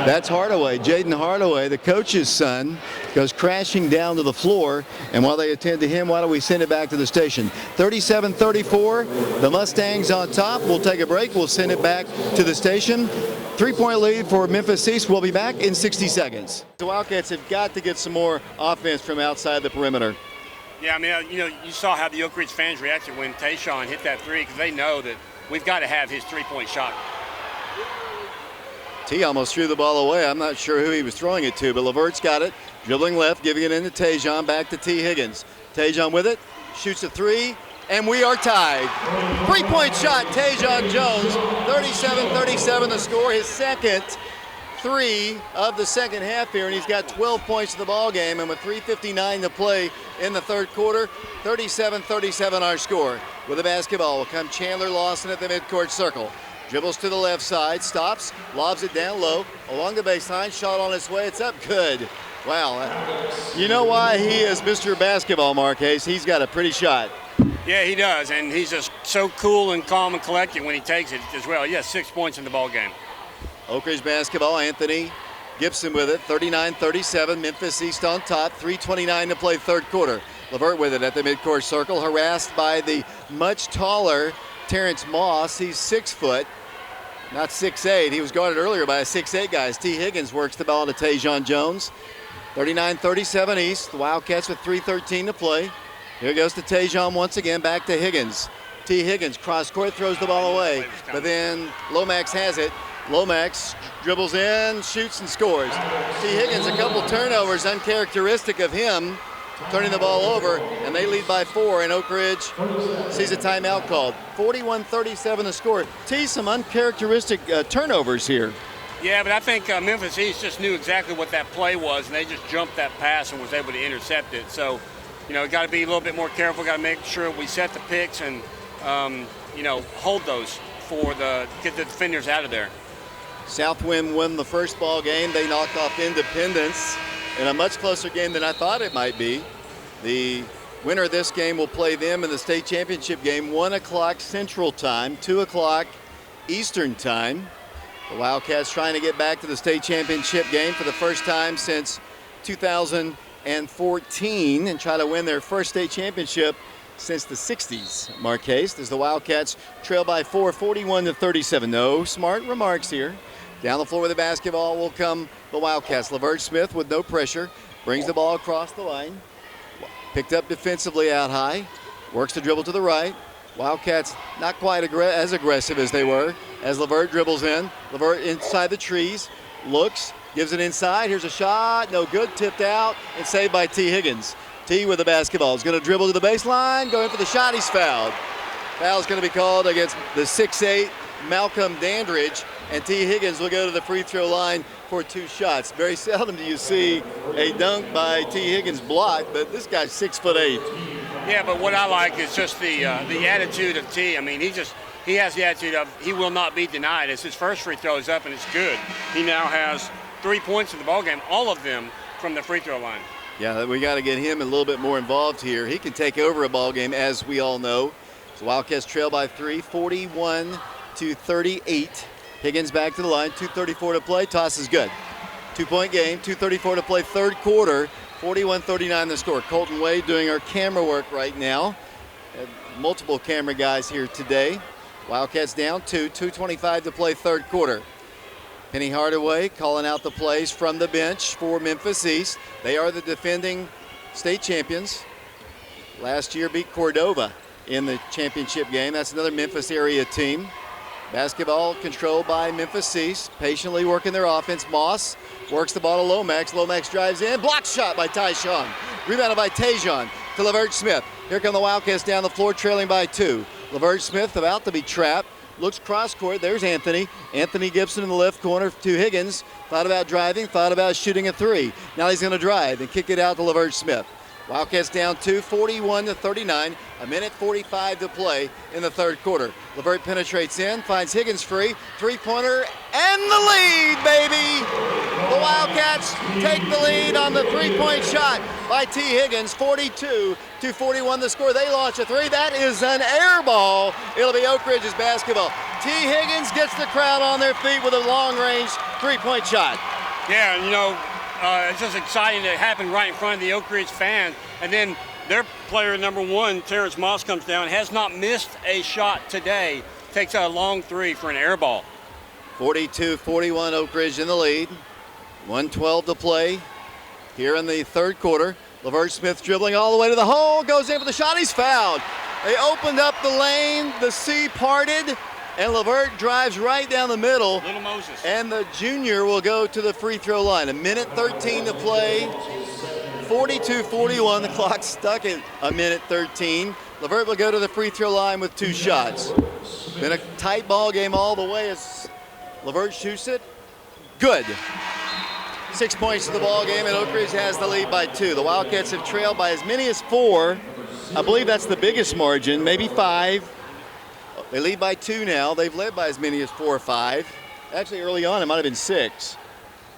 That's Hardaway. Jaden Hardaway, the coach's son, goes crashing down to the floor. And while they attend to him, why don't we send it back to the station? 37-34, the Mustangs on top. We'll take a break. We'll send it back to the station. 3-point lead for Memphis East. We'll be back in 60 seconds. The Wildcats have got to get some more offense from outside the perimeter. Yeah, I mean, you saw how the Oak Ridge fans reacted when Tayshawn hit that three, because they know that we've got to have his three-point shot. T almost threw the ball away. I'm not sure who he was throwing it to, but Lavert's got it. Dribbling left, giving it into Tajon, back to Tee Higgins. Tajon with it, shoots a three, and we are tied. Three-point shot, Tajon Jones, 37-37 the score, his second three of the second half here, and he's got 12 points in the ball game, and with 3:59 to play in the third quarter, 37-37 our score. With the basketball will come Chandler Lawson at the midcourt circle. Dribbles to the left side, stops, lobs it down low, along the baseline, shot on its way, it's up, good. Wow, you know why he is Mr. Basketball, Marquez? He's got a pretty shot. Yeah, he does, and he's just so cool and calm and collected when he takes it as well. He has 6 points in the ball game. Oak Ridge basketball, Anthony Gibson with it, 39-37, Memphis East on top, 3:29 to play third quarter. Lavert with it at the midcourt circle, harassed by the much taller Terrence Moss. He's 6 foot, not 6'8". He was guarded earlier by a 6'8 guy. Tee Higgins works the ball to Tajon Jones. 39-37 East, the Wildcats with 3:13 to play. Here goes to Tajon once again, back to Higgins. Tee Higgins, cross court, throws the ball away, but then Lomax has it. Lomax dribbles in, shoots, and scores. Tee Higgins, a couple turnovers, uncharacteristic of him, turning the ball over, and they lead by 4, and Oak Ridge sees a timeout called. 41-37 the score. T, some uncharacteristic turnovers here. Yeah, but I think Memphis East just knew exactly what that play was, and they just jumped that pass and was able to intercept it. So, got to be a little bit more careful. Got to make sure we set the picks and, hold those get the defenders out of there. Southwind won the first ball game. They knocked off Independence in a much closer game than I thought it might be. The winner of this game will play them in the state championship game, 1 o'clock Central Time, 2 o'clock Eastern Time. The Wildcats trying to get back to the state championship game for the first time since 2014 and try to win their first state championship since the 60s. Marquez, as the Wildcats trail by 4, 41-37. No smart remarks here. Down the floor with the basketball will come the Wildcats. Lavert Smith with no pressure, brings the ball across the line. Picked up defensively out high, works the dribble to the right. Wildcats not quite as aggressive as they were as Lavert dribbles in. Lavert inside the trees, looks, gives it inside. Here's a shot, no good, tipped out, and saved by Tee Higgins. T with the basketball. He's going to dribble to the baseline, going for the shot, he's fouled. Foul's going to be called against the 6'8" Malcolm Dandridge, and Tee Higgins will go to the free throw line for 2 shots. Very seldom do you see a dunk by Tee Higgins blocked, but this guy's 6'8". Yeah, but what I like is just the attitude of T. I mean, he has the attitude of he will not be denied. As his first free throw is up and it's good. He now has 3 points in the ballgame, all of them from the free throw line. Yeah, we got to get him a little bit more involved here. He can take over a ball game, as we all know. So Wildcats trail by 3, 41-38. Higgins back to the line, 2:34 to play. Toss is good. 2-point game, 2:34 to play, third quarter. 41-39 the score. Colton Wade doing our camera work right now. Multiple camera guys here today. Wildcats down 2, 2:25 to play, third quarter. Penny Hardaway calling out the plays from the bench for Memphis East. They are the defending state champions. Last year beat Cordova in the championship game. That's another Memphis area team. Basketball controlled by Memphis East, patiently working their offense. Moss works the ball to Lomax. Lomax drives in, block shot by Tyshawn. Rebounded by Tajon to Lavert Smith. Here come the Wildcats down the floor, trailing by 2. Lavert Smith about to be trapped. looks cross court. There's Anthony. Anthony Gibson in the left corner to Higgins. Thought about driving, thought about shooting a three. Now he's going to drive and kick it out to LaVert Smith. Wildcats down 2, 41-39. A minute 45 to play in the third quarter. LaVert penetrates in, finds Higgins free. Three-pointer and the lead, baby! The Wildcats take the lead on the three-point shot by Tee Higgins. 42-41 the score. They launch a three. That is an air ball. It'll be Oak Ridge's basketball. Tee Higgins gets the crowd on their feet with a long-range three-point shot. Yeah, you know, it's just exciting to happen right in front of the Oak Ridge fans. And then their player number one, Terrence Moss, comes down, has not missed a shot today, takes a long three for an air ball. 42-41 Oak Ridge in the lead. 1:12 to play here in the third quarter. LaVert Smith dribbling all the way to the hole, goes in for the shot, he's fouled. They opened up the lane, the sea parted, and LaVert drives right down the middle. Little Moses. And the junior will go to the free throw line. A minute 13 to play. 42-41, the clock stuck at a minute 13. LaVert will go to the free throw line with 2 shots. Been a tight ball game all the way as LaVert shoots it. Good. 6 points to the ball game, and Oak Ridge has the lead by 2. The Wildcats have trailed by as many as 4. I believe that's the biggest margin, maybe 5. They lead by 2 now. They've led by as many as 4 or 5. Actually, early on, it might have been 6.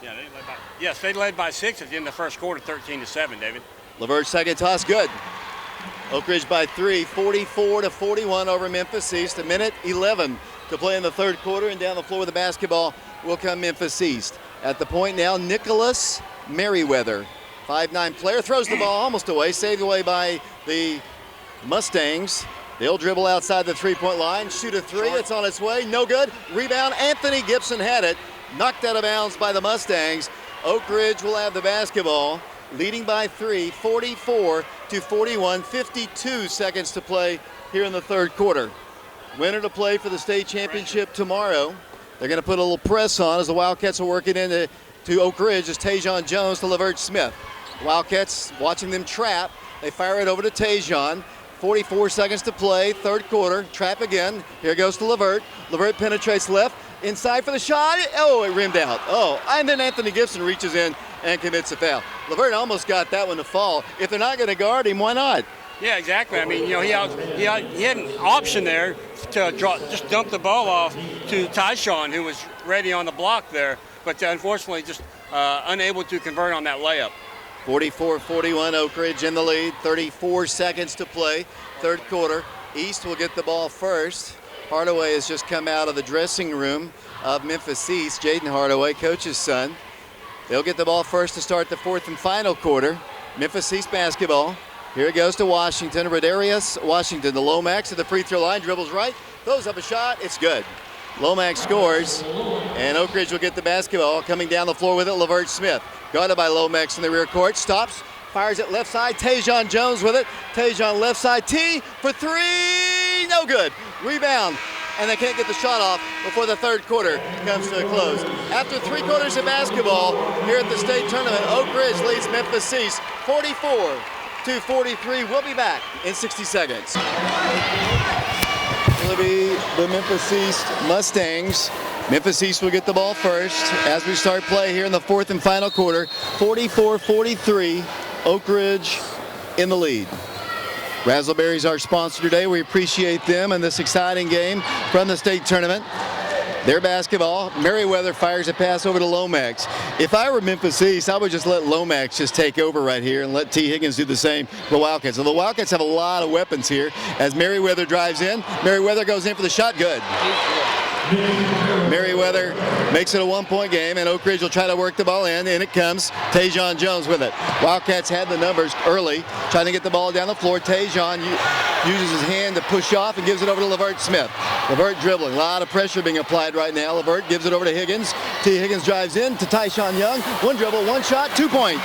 Yeah, they led by 6 at the end of the first quarter, 13-7, David. LaVert's second toss, good. Oak Ridge by 3, 44-41 over Memphis East. A minute 11 to play in the third quarter, and down the floor with the basketball will come Memphis East. At the point now, Nicholas Merriweather, 5'9" player, throws the ball almost away, saved away by the Mustangs. They'll dribble outside the three-point line, shoot a three, it's on its way, no good. Rebound, Anthony Gibson had it, knocked out of bounds by the Mustangs. Oak Ridge will have the basketball, leading by 3, 44-41, 52 seconds to play here in the third quarter. Winner to play for the state championship tomorrow. They're going to put a little press on as the Wildcats are working into Oak Ridge as Tajon Jones to LaVert Smith. Wildcats watching them trap. They fire it over to Tajon. 44 seconds to play, third quarter, trap again. Here goes to LaVert. LaVert penetrates left, inside for the shot. Oh, it rimmed out. Oh, and then Anthony Gibson reaches in and commits a foul. LaVert almost got that one to fall. If they're not going to guard him, why not? Yeah, exactly. I mean, you know, he had an option there to just dump the ball off to Tyshawn, who was ready on the block there, but unfortunately just unable to convert on that layup. 44-41, Oak Ridge in the lead, 34 seconds to play, third quarter. East will get the ball first. Hardaway has just come out of the dressing room of Memphis East, Jaden Hardaway, coach's son. They'll get the ball first to start the fourth and final quarter. Memphis East basketball. Here it goes to Washington. Rodarius Washington, the Lomax at the free throw line, dribbles right, throws up a shot, it's good. Lomax scores, and Oak Ridge will get the basketball. Coming down the floor with it, LaVert Smith. Guarded by Lomax in the rear court, stops, fires it left side, Tajon Jones with it. Tajon left side, T for 3, no good. Rebound, and they can't get the shot off before the third quarter comes to a close. After 3 quarters of basketball here at the state tournament, Oak Ridge leads Memphis East 44-43. We'll be back in 60 seconds. It'll be the Memphis East Mustangs. Memphis East will get the ball first as we start play here in the fourth and final quarter. 44-43, Oak Ridge in the lead. Razzleberry's our sponsor today. We appreciate them in this exciting game from the state tournament. Their basketball, Merriweather fires a pass over to Lomax. If I were Memphis East, I would just let Lomax just take over right here and let Tee Higgins do the same for the Wildcats. So the Wildcats have a lot of weapons here as Merriweather drives in. Merriweather goes in for the shot, good. Merriweather makes it a 1-point game, and Oak Ridge will try to work the ball in it comes. Tajon Jones with it. Wildcats had the numbers early, trying to get the ball down the floor. Tajon uses his hand to push off and gives it over to LaVert Smith. LaVert dribbling, a lot of pressure being applied right now. LaVert gives it over to Higgins. Tee Higgins drives in to Tyshawn Young. 1 dribble, 1 shot, 2 points.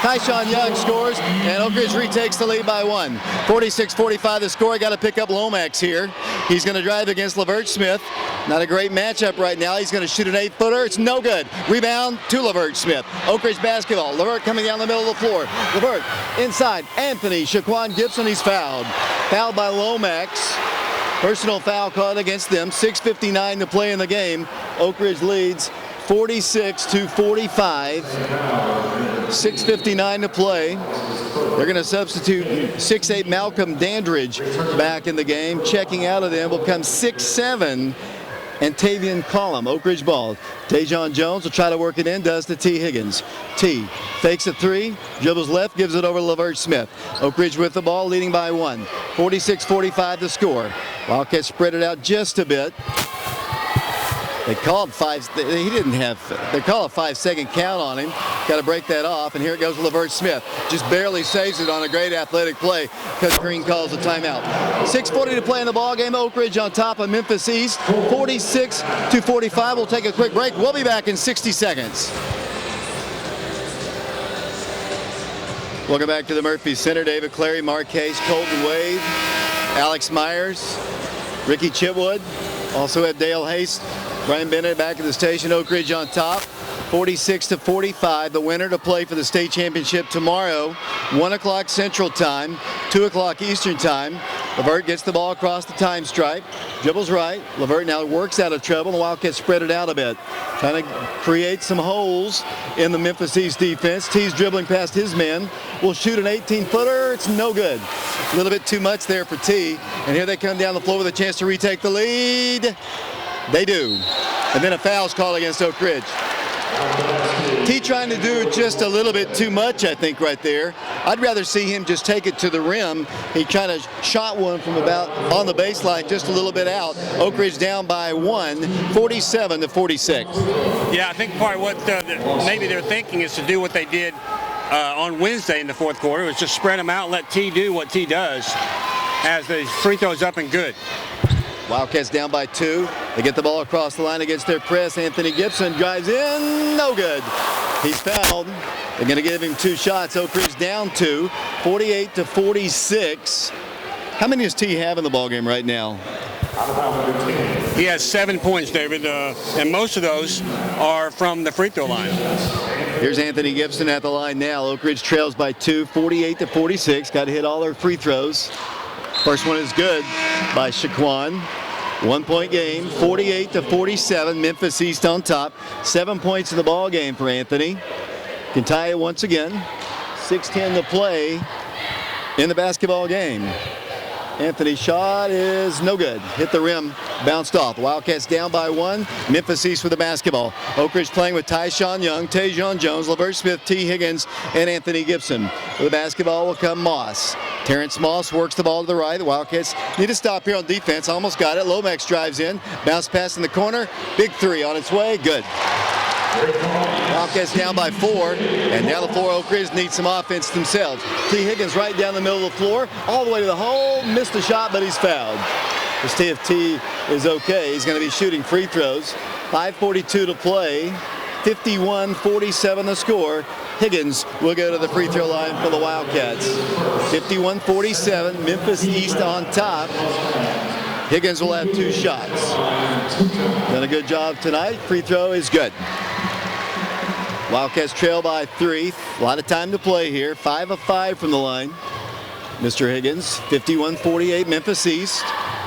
Tyshawn Young scores, and Oak Ridge retakes the lead by 1. 46-45 the score. Got to pick up Lomax here. He's going to drive against LaVert Smith. Not a great matchup right now. He's going to shoot an 8-footer. It's no good. Rebound to LaVert Smith. Oak Ridge basketball. LaVert coming down the middle of the floor. LaVert inside. Anthony Shaquan Gibson. He's fouled. Fouled by Lomax. Personal foul called against them. 6:59 to play in the game. Oak Ridge leads 46-45. 6:59 to play. They're going to substitute 6'8" Malcolm Dandridge back in the game. Checking out of them will come 6'7" and Tavian Collum. Oak Ridge ball. Tejon Jones will try to work it in, does to Tee Higgins. T fakes a three, dribbles left, gives it over to LaVert Smith. Oak Ridge with the ball, leading by 1. 46-45 the score. Wildcats spread it out just a bit. They called they call a 5-second count on him. Got to break that off, and here it goes to LaVert Smith. Just barely saves it on a great athletic play. Coach Green calls a timeout. 6:40 to play in the ball game. Oak Ridge on top of Memphis East, 46-45. We'll take a quick break. We'll be back in 60 seconds. Welcome back to the Murphy Center. David Clary, Mark Hayes, Colton Wade, Alex Myers, Ricky Chitwood. Also have Dale Haste, Brian Bennett back at the station. Oak Ridge on top, 46-45. The winner to play for the state championship tomorrow, 1 o'clock Central Time, 2 o'clock Eastern Time. LaVert gets the ball across the time stripe, dribbles right. LaVert now works out of trouble. The Wildcats spread it out a bit, trying to create some holes in the Memphis East defense. T's dribbling past his men. Will shoot an 18-footer. It's no good. A little bit too much there for T. And here they come down the floor with a chance to retake the lead. They do. And then a foul's called against Oak Ridge. T trying to do just a little bit too much, I think, right there. I'd rather see him just take it to the rim. He kind of shot one from about on the baseline, just a little bit out. Oak Ridge down by 1, 47-46. Yeah, I think part of what maybe they're thinking is to do what they did on Wednesday in the fourth quarter, was just spread them out and let T do what T does as the free throws up and good. Wildcats down by 2. They get the ball across the line against their press. Anthony Gibson drives in. No good. He's fouled. They're going to give him 2 shots. Oak Ridge down 2, 48-46. How many does T have in the ballgame right now? He has 7 points, David, and most of those are from the free throw line. Here's Anthony Gibson at the line now. Oak Ridge trails by 2, 48-46. Got to hit all their free throws. First one is good by Shaquan. 1-point game, 48-47. Memphis East on top. 7 points in the ball game for Anthony. Can tie it once again. 6:10 to play in the basketball game. Anthony's shot is no good. Hit the rim, bounced off. Wildcats down by 1. Memphis East with the basketball. Oak Ridge playing with Tyshawn Young, Tejon Jones, LaVert Smith, Tee Higgins, and Anthony Gibson. With the basketball will come Moss. Terrence Moss works the ball to the right. The Wildcats need to stop here on defense. Almost got it. Lomax drives in. Bounce pass in the corner. Big 3 on its way. Good. Wildcats down by 4, and down the floor Oak Ridge needs some offense themselves. Tee Higgins right down the middle of the floor, all the way to the hole, missed the shot, but he's fouled. We'll see if T is okay. He's going to be shooting free throws. 5:42 to play, 51-47 the score. Higgins will go to the free throw line for the Wildcats. 51-47, Memphis East on top. Higgins will have 2 shots. Done a good job tonight. Free throw is good. Wildcats trail by 3. A lot of time to play here. 5 of 5 from the line. Mr. Higgins, 51-48, Memphis East.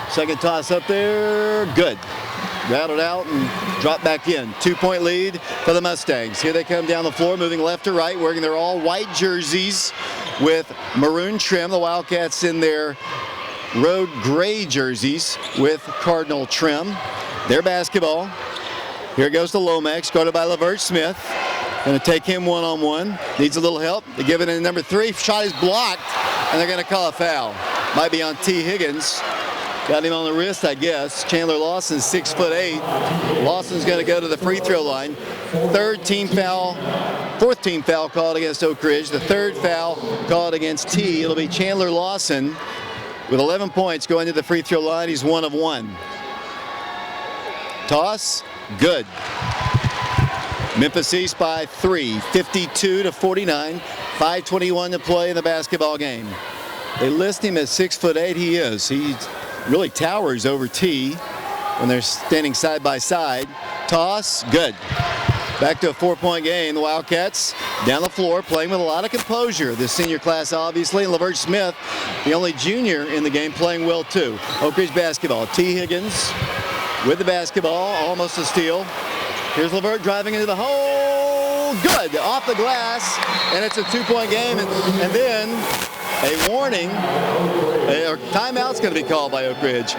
Second toss up there, good. Rattled out and dropped back in. 2-point lead for the Mustangs. Here they come down the floor, moving left to right, wearing their all-white jerseys with maroon trim. The Wildcats in their road gray jerseys with cardinal trim. Their basketball. Here goes to Lomax, guarded by LaVert Smith. Going to take him one-on-one. Needs a little help. They give it in number 3. Shot is blocked, and they're going to call a foul. Might be on Tee Higgins. Got him on the wrist, I guess. Chandler Lawson, 6'8". Lawson's going to go to the free throw line. 4th team foul called against Oak Ridge. The 3rd foul called against T. It'll be Chandler Lawson with 11 points going to the free throw line. He's 1 of 1. Toss, good. Memphis East by 3, 52-49. 5:21 to play in the basketball game. They list him at 6'8". He is. He really towers over T when they're standing side by side. Toss, good. Back to a 4-point game. The Wildcats down the floor playing with a lot of composure. This senior class, obviously. And LaVert Smith, the only junior in the game, playing well, too. Oak Ridge basketball. Tee Higgins with the basketball. Almost a steal. Here's LaVert driving into the hole. Good. Off the glass. And it's a 2-point game. And then a warning. Or timeout's going to be called by Oak Ridge.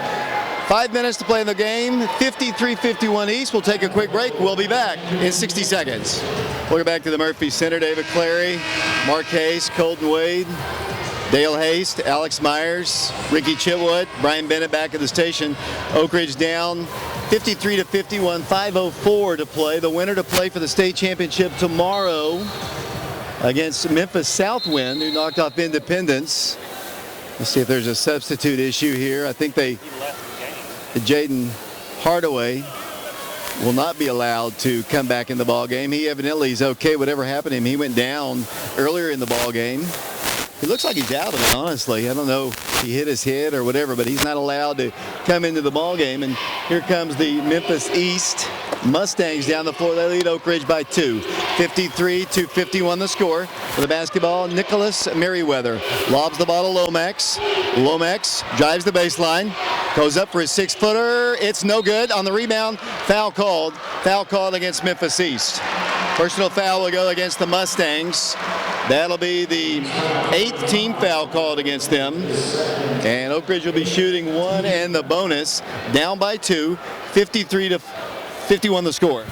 5 minutes to play in the game, 53-51 East. We'll take a quick break. We'll be back in 60 seconds. Welcome back to the Murphy Center. David Clary, Mark Hayes, Colton Wade, Dale Haste, Alex Myers, Ricky Chitwood, Brian Bennett back at the station. Oak Ridge down 53-51, 5:04 to play. The winner to play for the state championship tomorrow against Memphis Southwind, who knocked off Independence. Let's see if there's a substitute issue here. I think Jaden Hardaway will not be allowed to come back in the ball game. He evidently is okay. Whatever happened to him, he went down earlier in the ball game. He looks like he's out of it, honestly. I don't know if he hit his head or whatever, but he's not allowed to come into the ball game. And here comes the Memphis East Mustangs down the floor. They lead Oak Ridge by 2. 53-51 the score. For the basketball, Nicholas Merriweather lobs the ball to Lomax. Lomax drives the baseline, goes up for his 6-footer. It's no good. On the rebound, foul called. Foul called against Memphis East. Personal foul will go against the Mustangs. That'll be the 8th team foul called against them. And Oak Ridge will be shooting 1 and the bonus. Down by 2, 53-51 the score.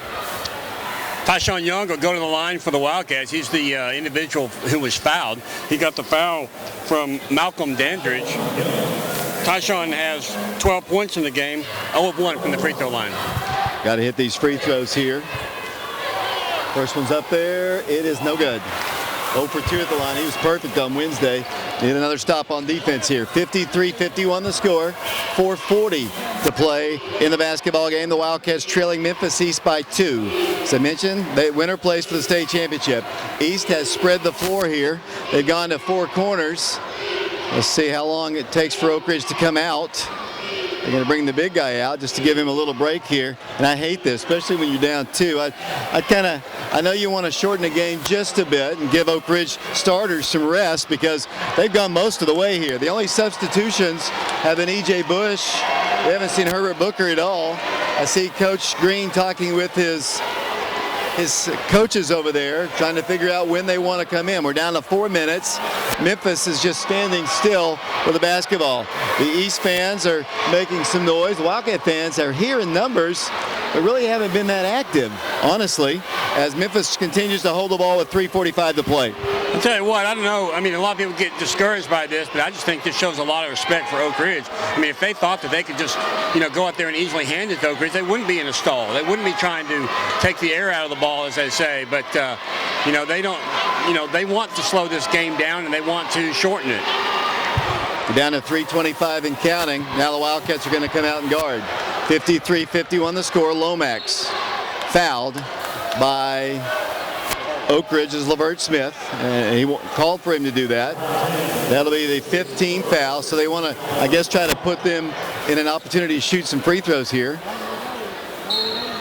Tyshawn Young will go to the line for the Wildcats. He's the individual who was fouled. He got the foul from Malcolm Dandridge. Tyshawn has 12 points in the game, 0 of 1 from the free throw line. Got to hit these free throws here. First one's up there. It is no good. 0 for 2 at the line. He was perfect on Wednesday. Need another stop on defense here. 53-51 the score. 4:40 to play in the basketball game. The Wildcats trailing Memphis East by 2. As I mentioned, the winner plays for the state championship. East has spread the floor here. They've gone to 4 corners. Let's see how long it takes for Oak Ridge to come out. They're going to bring the big guy out just to give him a little break here. And I hate this, especially when you're down 2. I know you want to shorten the game just a bit and give Oak Ridge starters some rest because they've gone most of the way here. The only substitutions have been E.J. Bush. We haven't seen Herbert Booker at all. I see Coach Green talking with his coaches over there, trying to figure out when they want to come in. We're down to 4 minutes. Memphis is just standing still with the basketball. The East fans are making some noise. The Wildcat fans are here in numbers, but really haven't been that active, honestly, as Memphis continues to hold the ball with 3:45 to play. I'll tell you what, I don't know. I mean, a lot of people get discouraged by this, but I just think this shows a lot of respect for Oak Ridge. I mean, if they thought that they could just, go out there and easily hand it to Oak Ridge, they wouldn't be in a stall. They wouldn't be trying to take the air out of the ball, as they say. But, they don't, they want to slow this game down and they want to shorten it. We're down to 3:25 and counting. Now the Wildcats are going to come out and guard. 53-51 the score. Lomax fouled by Oak Ridge's LaVert Smith. He called for him to do that. That'll be the 15th foul. So they want to, I guess, try to put them in an opportunity to shoot some free throws here.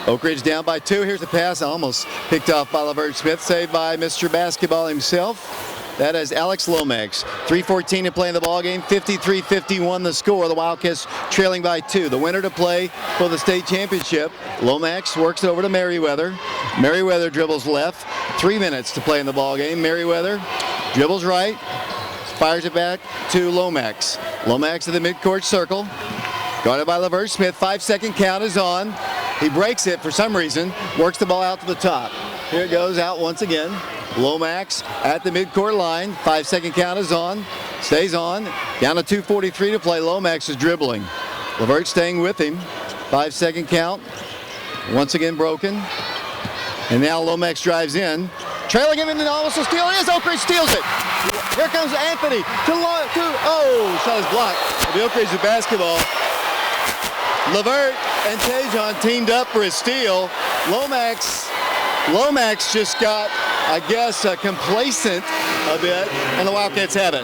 Oak Ridge down by 2. Here's the pass, almost picked off by LaVert Smith, saved by Mr. Basketball himself. That is Alex Lomax. 3:14 to play in the ballgame. 53-51 the score. The Wildcats trailing by 2. The winner to play for the state championship. Lomax works it over to Merriweather. Merriweather dribbles left. 3 minutes to play in the ballgame. Merriweather dribbles right. Fires it back to Lomax. Lomax in the midcourt circle. Guarded by LaVert Smith. 5-second count is on. He breaks it for some reason. Works the ball out to the top. Here it goes out once again. Lomax at the midcourt line. 5-second count is on. Stays on. Down to 2:43 to play. Lomax is dribbling. LaVert staying with him. 5-second count. Once again broken. And now Lomax drives in. Trailing him and almost a steal. It is. Oak Ridge steals it. Here comes Anthony. Shot is blocked. The Oak Ridge with basketball. LaVert and Tejon teamed up for a steal. Lomax just got I guess, complacent a bit, and the Wildcats have it.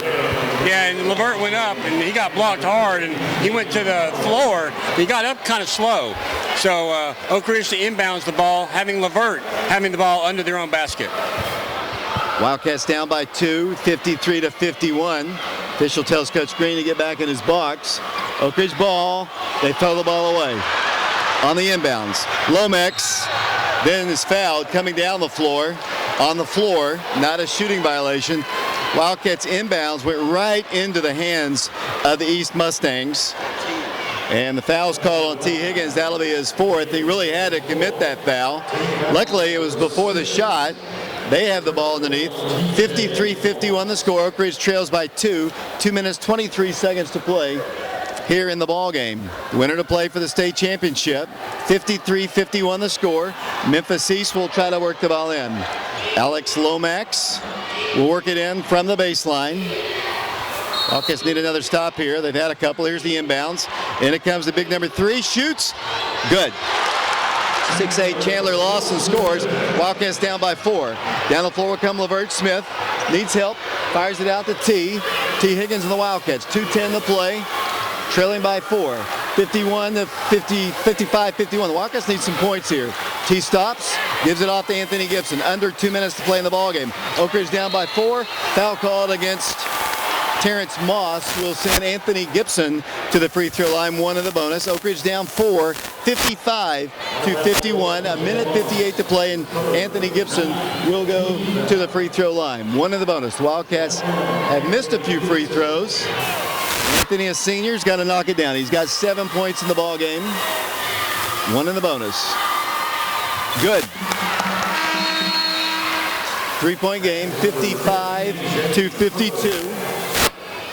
Yeah, and Levert went up, and he got blocked hard, and he went to the floor. He got up kind of slow. So Oak Ridge to inbounds the ball, having Levert having the ball under their own basket. Wildcats down by 2, 53-51. Official tells Coach Green to get back in his box. Oak Ridge ball. They throw the ball away. On the inbounds, Lomax then is fouled coming down the floor. On the floor, not a shooting violation. Wildcats inbounds went right into the hands of the East Mustangs. And the foul's called on Tee Higgins. That'll be his 4th. He really had to commit that foul. Luckily, it was before the shot. They have the ball underneath. 53-51 the score. Oak Ridge trails by 2. 2 minutes, 23 seconds to play here in the ball game. The winner to play for the state championship. 53-51 the score. Memphis East will try to work the ball in. Alex Lomax will work it in from the baseline. Wildcats need another stop here. They've had a couple. Here's the inbounds. In it comes the big number 3. Shoots. Good. 6'8" Chandler Lawson scores. Wildcats down by 4. Down the floor will come Levert Smith. Needs help. Fires it out to Tee Higgins and the Wildcats. 2:10 to play. Trailing by 4. 55-51. The Wildcats need some points here. Tee stops. Gives it off to Anthony Gibson. Under 2 minutes to play in the ballgame. Oak Ridge down by 4. Foul called against Terrence Moss will send Anthony Gibson to the free throw line. 1 in the bonus. Oak Ridge down 4, 55-51. A minute 58 to play, and Anthony Gibson will go to the free throw line. 1 in the bonus. The Wildcats have missed a few free throws. Anthony, a senior's got to knock it down. He's got 7 points in the ball game. 1 in the bonus. Good. 3-point game, 55-52.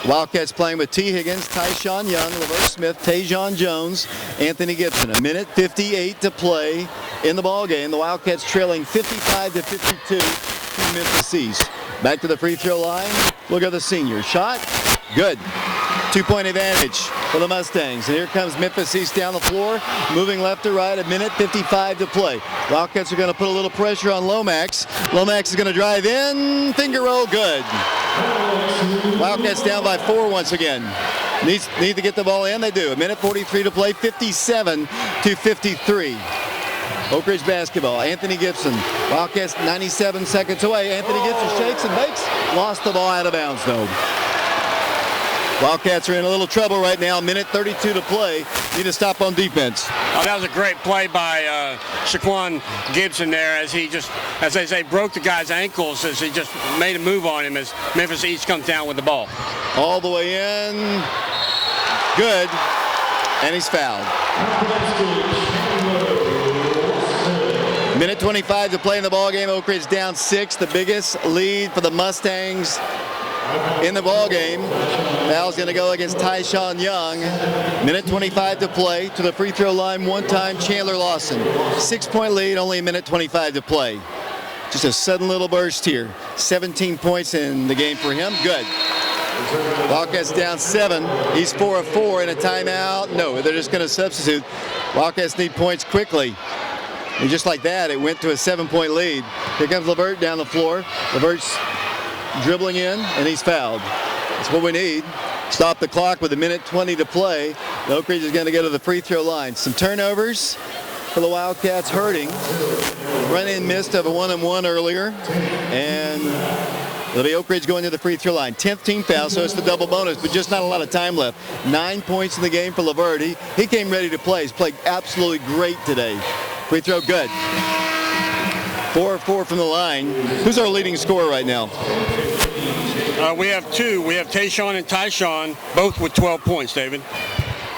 Wildcats playing with Tee Higgins, Tyshawn Young, Levert Smith, Tajon Jones, Anthony Gibson. A minute 58 to play in the ball game. The Wildcats trailing 55-52 to Memphis East. Back to the free throw line. We'll go the senior. Shot. Good. 2-point advantage for the Mustangs. And here comes Memphis East down the floor, moving left to right. A minute 55 to play. Wildcats are going to put a little pressure on Lomax. Lomax is going to drive in. Finger roll. Good. Wildcats down by 4 once again. Need to get the ball in. They do. A minute 43 to play. 57-53. Oak Ridge basketball. Anthony Gibson. Wildcats 97 seconds away. Anthony Gibson shakes and bakes. Lost the ball out of bounds though. Wildcats are in a little trouble right now. Minute 32 to play. Need to stop on defense. Oh, that was a great play by Shaquan Gibson there as he just, as they say, broke the guy's ankles as he just made a move on him as Memphis East comes down with the ball. All the way in. Good. And he's fouled. Minute 25 to play in the ballgame. Oak Ridge down 6. The biggest lead for the Mustangs in the ball game. Foul's going to go against Tyshawn Young. Minute 25 to play. To the free throw line one time, Chandler Lawson. 6-point lead, only a minute 25 to play. Just a sudden little burst here. 17 points in the game for him. Good. Wildcats down 7. He's 4 of 4 in a timeout. No, they're just going to substitute. Wildcats need points quickly. And just like that, it went to a 7-point lead. Here comes Levert down the floor. Levert's dribbling in, and he's fouled. That's what we need. Stop the clock with a minute 20 to play. The Oak Ridge is going to go to the free throw line. Some turnovers for the Wildcats hurting. Run-in missed of a 1-and-1 earlier. And it'll be Oak Ridge going to the free throw line. 10th team foul, so it's the double bonus, but just not a lot of time left. 9 points in the game for Levert. He came ready to play. He's played absolutely great today. Free throw good. 4 of 4 from the line. Who's our leading scorer right now? We have 2. We have Tayshawn and Tyshawn, both with 12 points, David.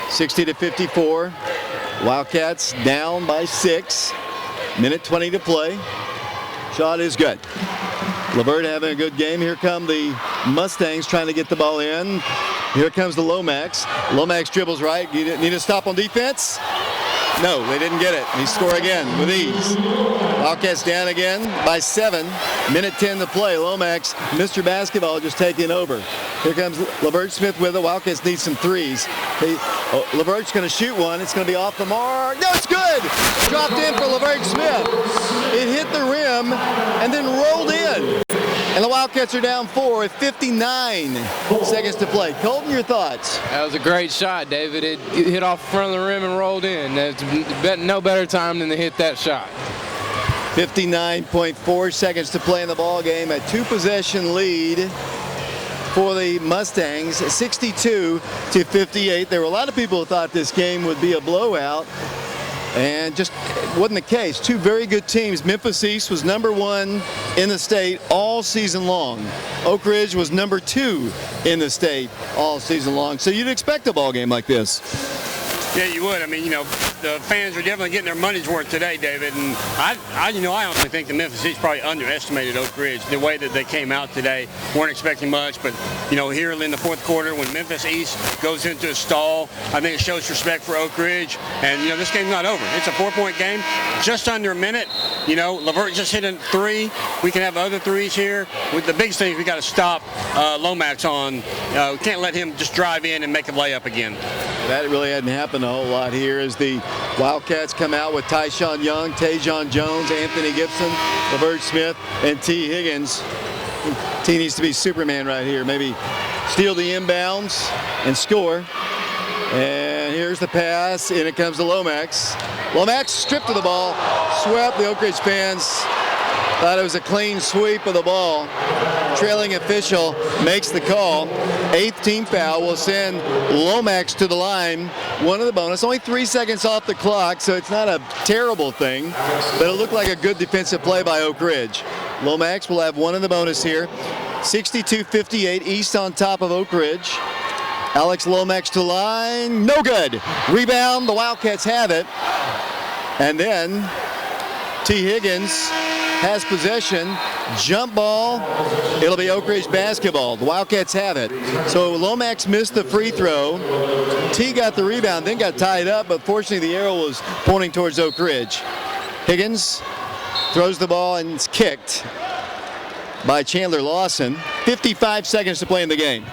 60-54. Wildcats down by 6. Minute 20 to play. Shot is good. Levert having a good game. Here come the Mustangs trying to get the ball in. Here comes the Lomax. Lomax dribbles right. Need to stop on defense. No, they didn't get it. He scored again with ease. Wildcats down again by 7. Minute 10 to play. Lomax, Mr. Basketball, just taking over. Here comes Levert Smith with it. Wildcats need some threes. Levert's going to shoot one. It's going to be off the mark. No, it's good. Dropped in for Levert Smith. It hit the rim and then rolled in. Wildcats are down 4 with 59 seconds to play. Colton, your thoughts? That was a great shot, David. It hit off the front of the rim and rolled in. There's no better time than to hit that shot. 59.4 seconds to play in the ball game. A 2-possession lead for the Mustangs, 62-58. There were a lot of people who thought this game would be a blowout, and just wasn't the case. Two very good teams. Memphis East was #1 in the state all season long. Oak Ridge was #2 in the state all season long. So you'd expect a ball game like this. Yeah, you would. I mean, you know, the fans are definitely getting their money's worth today, David. And I honestly think the Memphis East probably underestimated Oak Ridge. The way that they came out today, weren't expecting much. But, you know, here in the fourth quarter, when Memphis East goes into a stall, I think it shows respect for Oak Ridge. And, you know, this game's not over. It's a 4-point game, just under a minute. You know, Levert just hit a 3. We can have other threes here. The biggest thing is we got to stop Lomax on. We can't let him just drive in and make a layup again. That really hadn't happened a whole lot here as the Wildcats come out with Tyshawn Young, Tajon Jones, Anthony Gibson, Levert Smith, and Tee Higgins. Tee needs to be Superman right here. Maybe steal the inbounds and score. And here's the pass, and it comes to Lomax. Lomax stripped of the ball, swept. The Oak Ridge fans thought it was a clean sweep of the ball. Trailing official makes the call. 8th team foul will send Lomax to the line. 1 of the bonus. Only 3 seconds off the clock, so it's not a terrible thing, but it looked like a good defensive play by Oak Ridge. Lomax will have 1 in the bonus here. 62-58, East on top of Oak Ridge. Alex Lomax to line, no good. Rebound, the Wildcats have it. And then Tee Higgins has possession, jump ball, it'll be Oak Ridge basketball. The Wildcats have it. So Lomax missed the free throw. Tee got the rebound, then got tied up, but fortunately the arrow was pointing towards Oak Ridge. Higgins throws the ball and it's kicked by Chandler Lawson. 55 seconds to play in the game.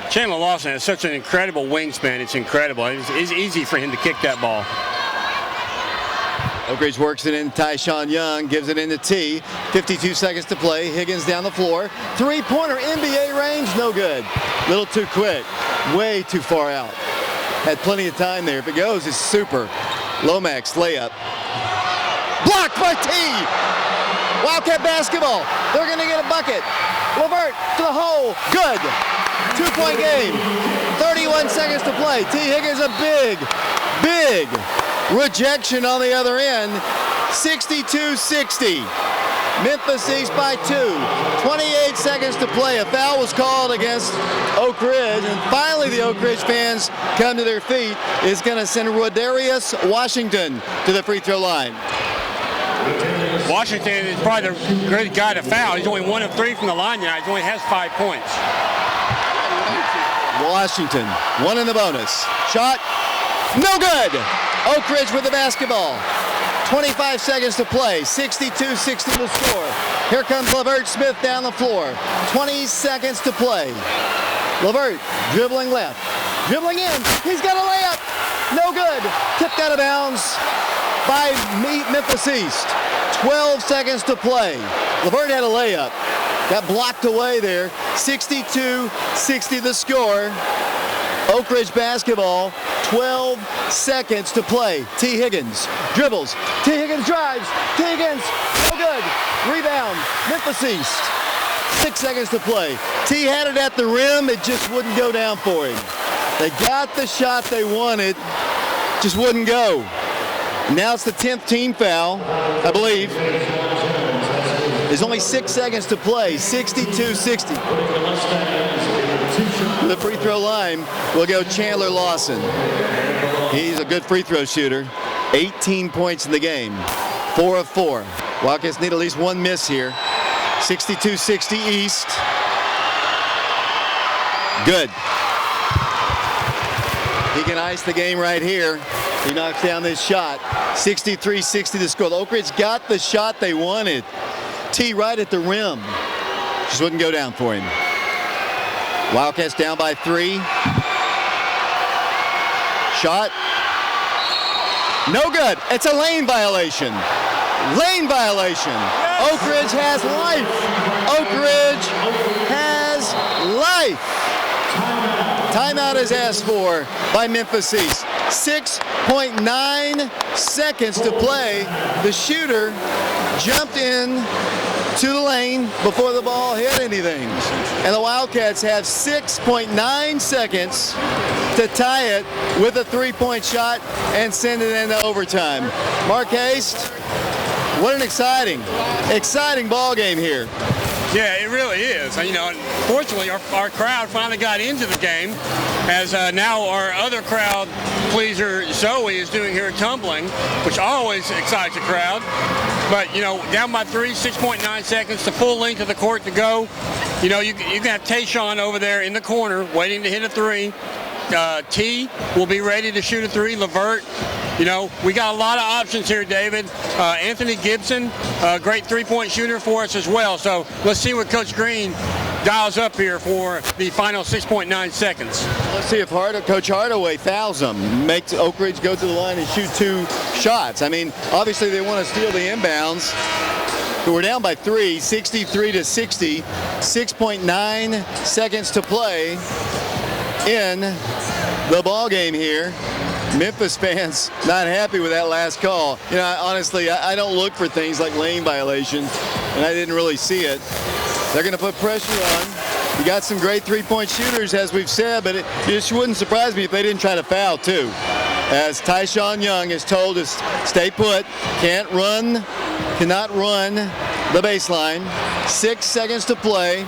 Chandler Lawson has such an incredible wingspan. It's incredible. It's easy for him to kick that ball. Oak Ridge works it in. Tyshawn Young gives it into Tee. 52 seconds to play. Higgins down the floor. Three-pointer NBA range, no good. Little too quick. Way too far out. Had plenty of time there. If it goes, it's super. Lomax layup. Blocked by Tee. Wildcat basketball. They're going to get a bucket. Levert to the hole. Good. 2-point game. 31 seconds to play. Tee Higgins a big rejection on the other end. 62-60. Memphis East by 2. 28 seconds to play. A foul was called against Oak Ridge, and finally the Oak Ridge fans come to their feet. Is going to send Rodarius Washington to the free throw line. Washington is probably the great guy to foul. He's only 1 of 3 from the line tonight. He only has 5 points. Washington, 1 in the bonus. Shot, no good. Oak Ridge with the basketball. 25 seconds to play. 62-60 to score. Here comes Levert Smith down the floor. 20 seconds to play. Levert dribbling left. Dribbling in. He's got a layup. No good. Tipped out of bounds by Memphis East. 12 seconds to play. Levert had a layup. Got blocked away there. 62-60 the score. Oak Ridge basketball. 12 seconds to play. Tee Higgins dribbles. Tee Higgins drives. Tee Higgins, no good. Rebound, Memphis East. 6 seconds to play. Tee had it at the rim. It just wouldn't go down for him. They got the shot they wanted. Just wouldn't go. Now it's the 10th team foul, I believe. There's only 6 seconds to play. 62-60. To the free throw line will go Chandler Lawson. He's a good free throw shooter. 18 points in the game. 4 of 4. Wildcats need at least 1 miss here. 62-60 East. Good. He can ice the game right here. He knocks down this shot. 63-60 the score. Oak Ridge got the shot they wanted. Tee right at the rim. Just wouldn't go down for him. Wildcats down by 3. Shot. No good. It's a lane violation. Lane violation. Oak Ridge has life. Oak Ridge has life. Timeout is asked for by Memphis East. 6.9 seconds to play. The shooter jumped in to the lane before the ball hit anything. And the Wildcats have 6.9 seconds to tie it with a three-point shot and send it into overtime. Mark Haste, what an exciting ball game here. Yeah, it really is. You know, fortunately, our crowd finally got into the game, as now our other crowd pleaser, Zoe, is doing here tumbling, which always excites the crowd. But, you know, down by 3, 6.9 seconds, the full length of the court to go. You know, you can have Tayshaun over there in the corner waiting to hit a three. T will be ready to shoot a three. Levert. You know, we got a lot of options here, David. Anthony Gibson, a great three-point shooter for us as well. So let's see what Coach Green dials up here for the final 6.9 seconds. Let's see if Coach Hardaway fouls them, makes Oak Ridge go to the line and shoot 2 shots. I mean, obviously they want to steal the inbounds. We're down by 3, 63 to 60. 6.9 seconds to play in the ball game here. Memphis fans not happy with that last call. You know, honestly, I don't look for things like lane violations, and I didn't really see it. They're going to put pressure on. You got some great three-point shooters, as we've said, but it just wouldn't surprise me if they didn't try to foul, too. As Tayshaun Young is told to stay put, cannot run the baseline. 6 seconds to play.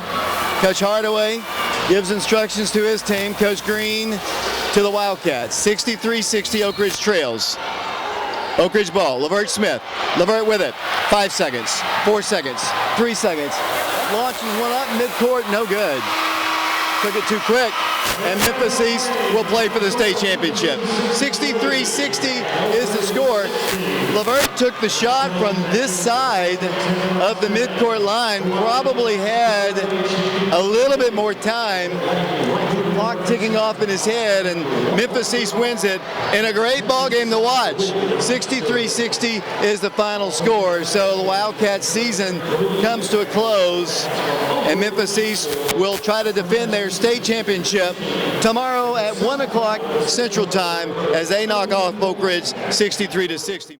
Coach Hardaway gives instructions to his team. Coach Green to the Wildcats. 63-60, Oak Ridge trails. Oak Ridge ball, Levert Smith. Levert with it. 5 seconds, 4 seconds, 3 seconds. Launches one up midcourt, no good. Took it too quick, and Memphis East will play for the state championship. 63-60 is the score. Levert took the shot from this side of the midcourt line, probably had a little bit more time. Clock ticking off in his head, and Memphis East wins it in a great ball game to watch. 63-60 is the final score, so the Wildcats season comes to a close, and Memphis East will try to defend their state championship tomorrow at 1 o'clock Central Time as they knock off Oak Ridge 63-60.